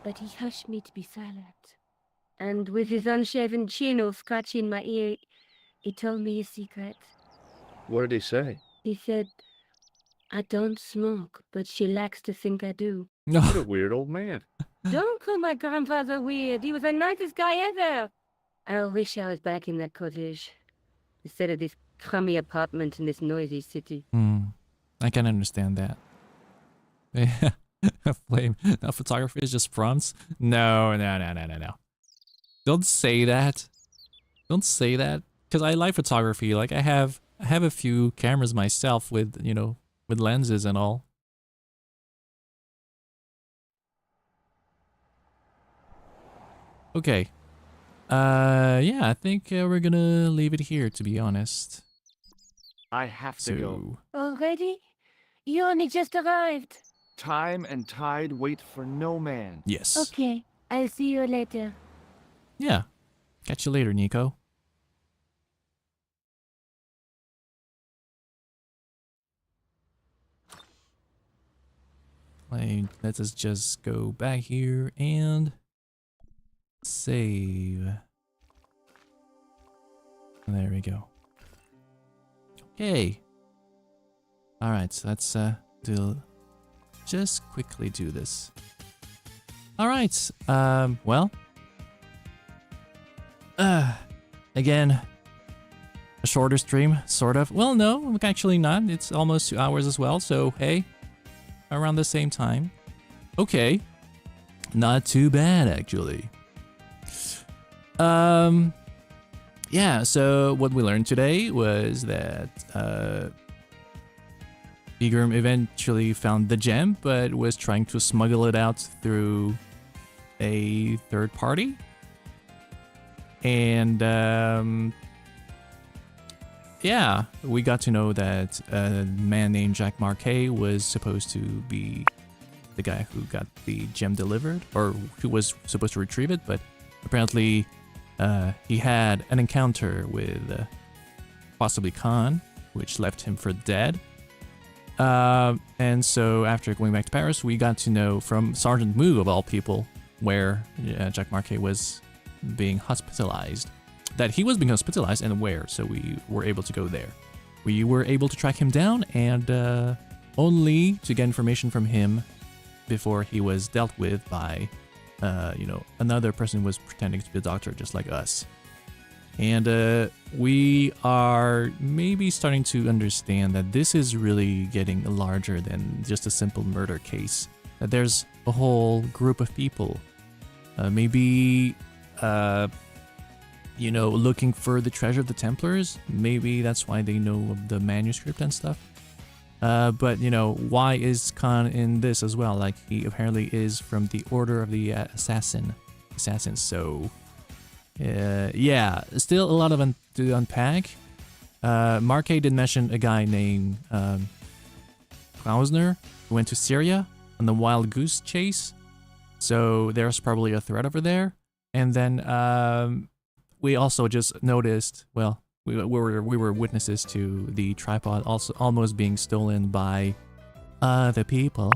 but he hushed me to be silent. And with his unshaven chin all scratchy in my ear, he told me a secret. What did he say? He said, I don't smoke, but she likes to think I do. What a weird old man. Don't call my grandfather weird. He was the nicest guy ever. I wish I was back in that cottage, instead of this crummy apartment in this noisy city. Hmm. I can understand that. Flame. Now photography is just prompts? No. Don't say that. Don't say that. Because I like photography. Like I have a few cameras myself with, you know, with lenses and all. Okay. Yeah, I think we're gonna leave it here, to be honest. I have to go. Already? You only just arrived. Time and tide wait for no man. Yes. Okay, I'll see you later. Yeah. Catch you later, Nico. Let us just go back here and save. There we go. Okay. Alright, so let's just quickly do this. Alright, well. Again, a shorter stream, sort of. Well, no, actually not. It's almost 2 hours as well, so hey, around the same time. Okay. Not too bad, actually. Yeah, so what we learned today was that Igrum eventually found the gem, but was trying to smuggle it out through a third party. And yeah, we got to know that a man named Jack Marquet was supposed to be the guy who got the gem delivered, or who was supposed to retrieve it, but apparently he had an encounter with possibly Khan, which left him for dead. And so after going back to Paris, we got to know from Sergeant Moog, of all people, where Jack Marquet was being hospitalized. That he was being hospitalized and where, so we were able to go there. We were able to track him down and only to get information from him before he was dealt with by, you know, another person who was pretending to be a doctor just like us. And we are maybe starting to understand that this is really getting larger than just a simple murder case. That there's a whole group of people, maybe, you know, looking for the treasure of the Templars. Maybe that's why they know of the manuscript and stuff. But, you know, why is Khan in this as well? Like, he apparently is from the Order of the Assassins. So, yeah, still a lot of to unpack. Marquet did mention a guy named Klausner who went to Syria on the wild goose chase. So there's probably a threat over there. And then we also just noticed, well, we were witnesses to the tripod also almost being stolen by the people.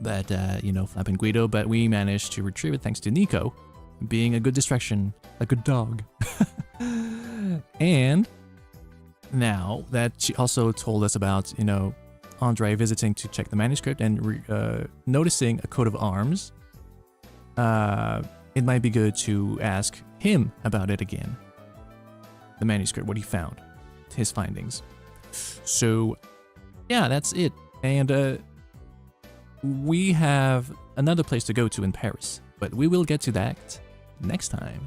But, you know, Flap and Guido, but we managed to retrieve it thanks to Nico being a good distraction, a good dog. And now that she also told us about, you know, Andre visiting to check the manuscript and noticing a coat of arms, it might be good to ask him about it again. The manuscript, what he found, his findings. So, yeah, that's it. And we have another place to go to in Paris, but we will get to that next time.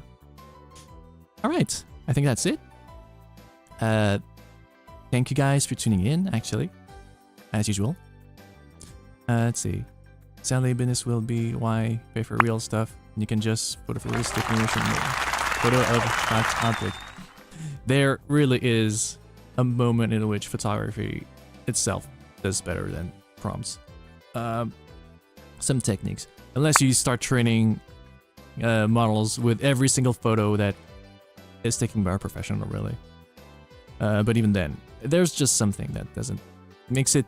All right, I think that's it. Thank you guys for tuning in, actually, as usual. Let's see. Sadly, business will be why pay for real stuff. You can just put a realistic animation photo of that object. There really is a moment in which photography itself does better than prompts. Some techniques. Unless you start training models with every single photo that is taken by a professional, really. But even then, there's just something that doesn't makes it,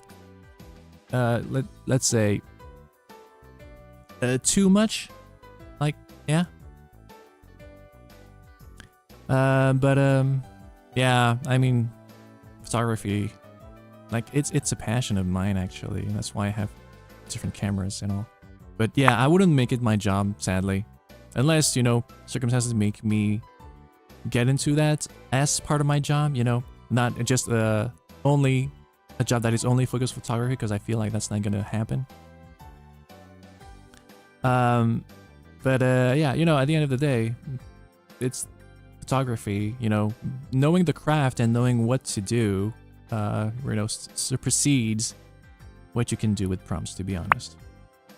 let's say, too much. Like, yeah. Yeah, I mean, photography, like, it's a passion of mine, actually, and that's why I have different cameras and all. But yeah, I wouldn't make it my job, sadly, unless, you know, circumstances make me get into that as part of my job, you know, not just only a job that is only focused photography, because I feel like that's not gonna happen. Yeah, you know, at the end of the day, it's photography, you know, knowing the craft and knowing what to do, you know, supersedes what you can do with prompts, to be honest.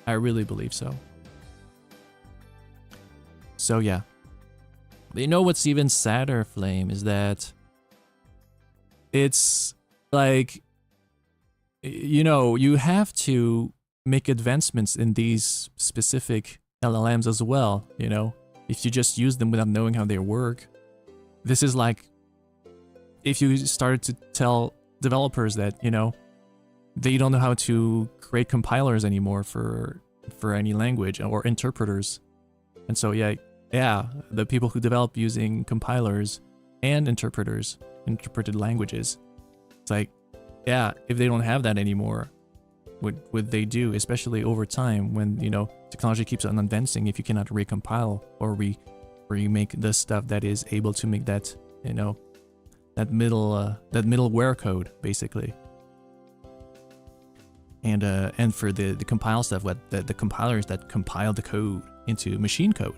I really believe so. So yeah. You know what's even sadder, Flame, is that it's like, you know, you have to make advancements in these specific LLMs as well, you know, if you just use them without knowing how they work. This is like if you started to tell developers that, you know, they don't know how to create compilers anymore for any language or interpreters. And so yeah, the people who develop using compilers and interpreters, interpreted languages, it's like, yeah, if they don't have that anymore, what would they do? Especially over time, when, you know, technology keeps on advancing. If you cannot recompile or remake the stuff that is able to make that, you know, that middleware code, basically. And for the compile stuff, what the compilers that compile the code into machine code.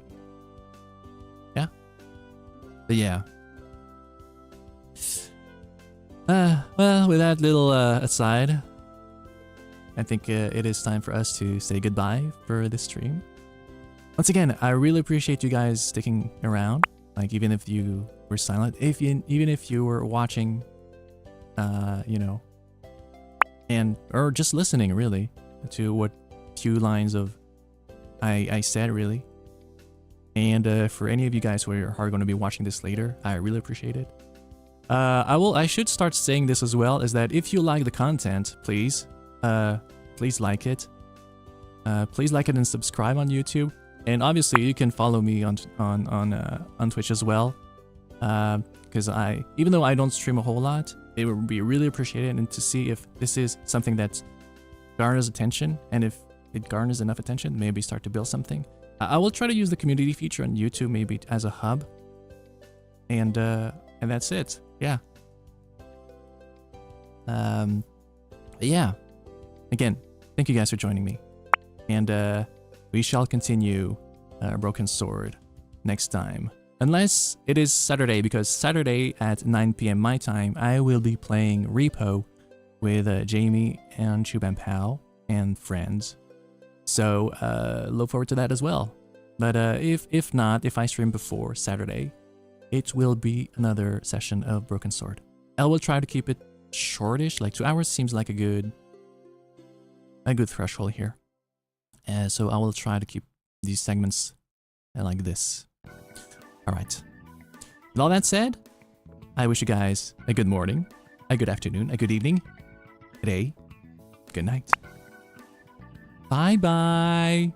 Yeah. But yeah. Well, with that little aside, I think it is time for us to say goodbye for this stream. Once again, I really appreciate you guys sticking around. Like, even if you were silent, even if you were watching, you know, or just listening, really, to what few lines of I said, really. And for any of you guys who are going to be watching this later, I really appreciate it. I should start saying this as well, is that if you like the content, please like it. Please like it and subscribe on YouTube. And obviously you can follow me on Twitch as well. Because even though I don't stream a whole lot, it would be really appreciated, and to see if this is something that garners attention, and if it garners enough attention, maybe start to build something. I will try to use the community feature on YouTube maybe as a hub, And that's it. Yeah. Yeah. Again, thank you guys for joining me. And we shall continue Broken Sword next time. Unless it is Saturday, because Saturday at 9 p.m. my time, I will be playing Repo with Jamie and Chuban Pao and friends. So look forward to that as well. But if not, if I stream before Saturday, it will be another session of Broken Sword. I will try to keep it shortish, like 2 hours seems like a good threshold here. So I will try to keep these segments like this. Alright. With all that said, I wish you guys a good morning, a good afternoon, a good evening, a day, good night. Bye bye.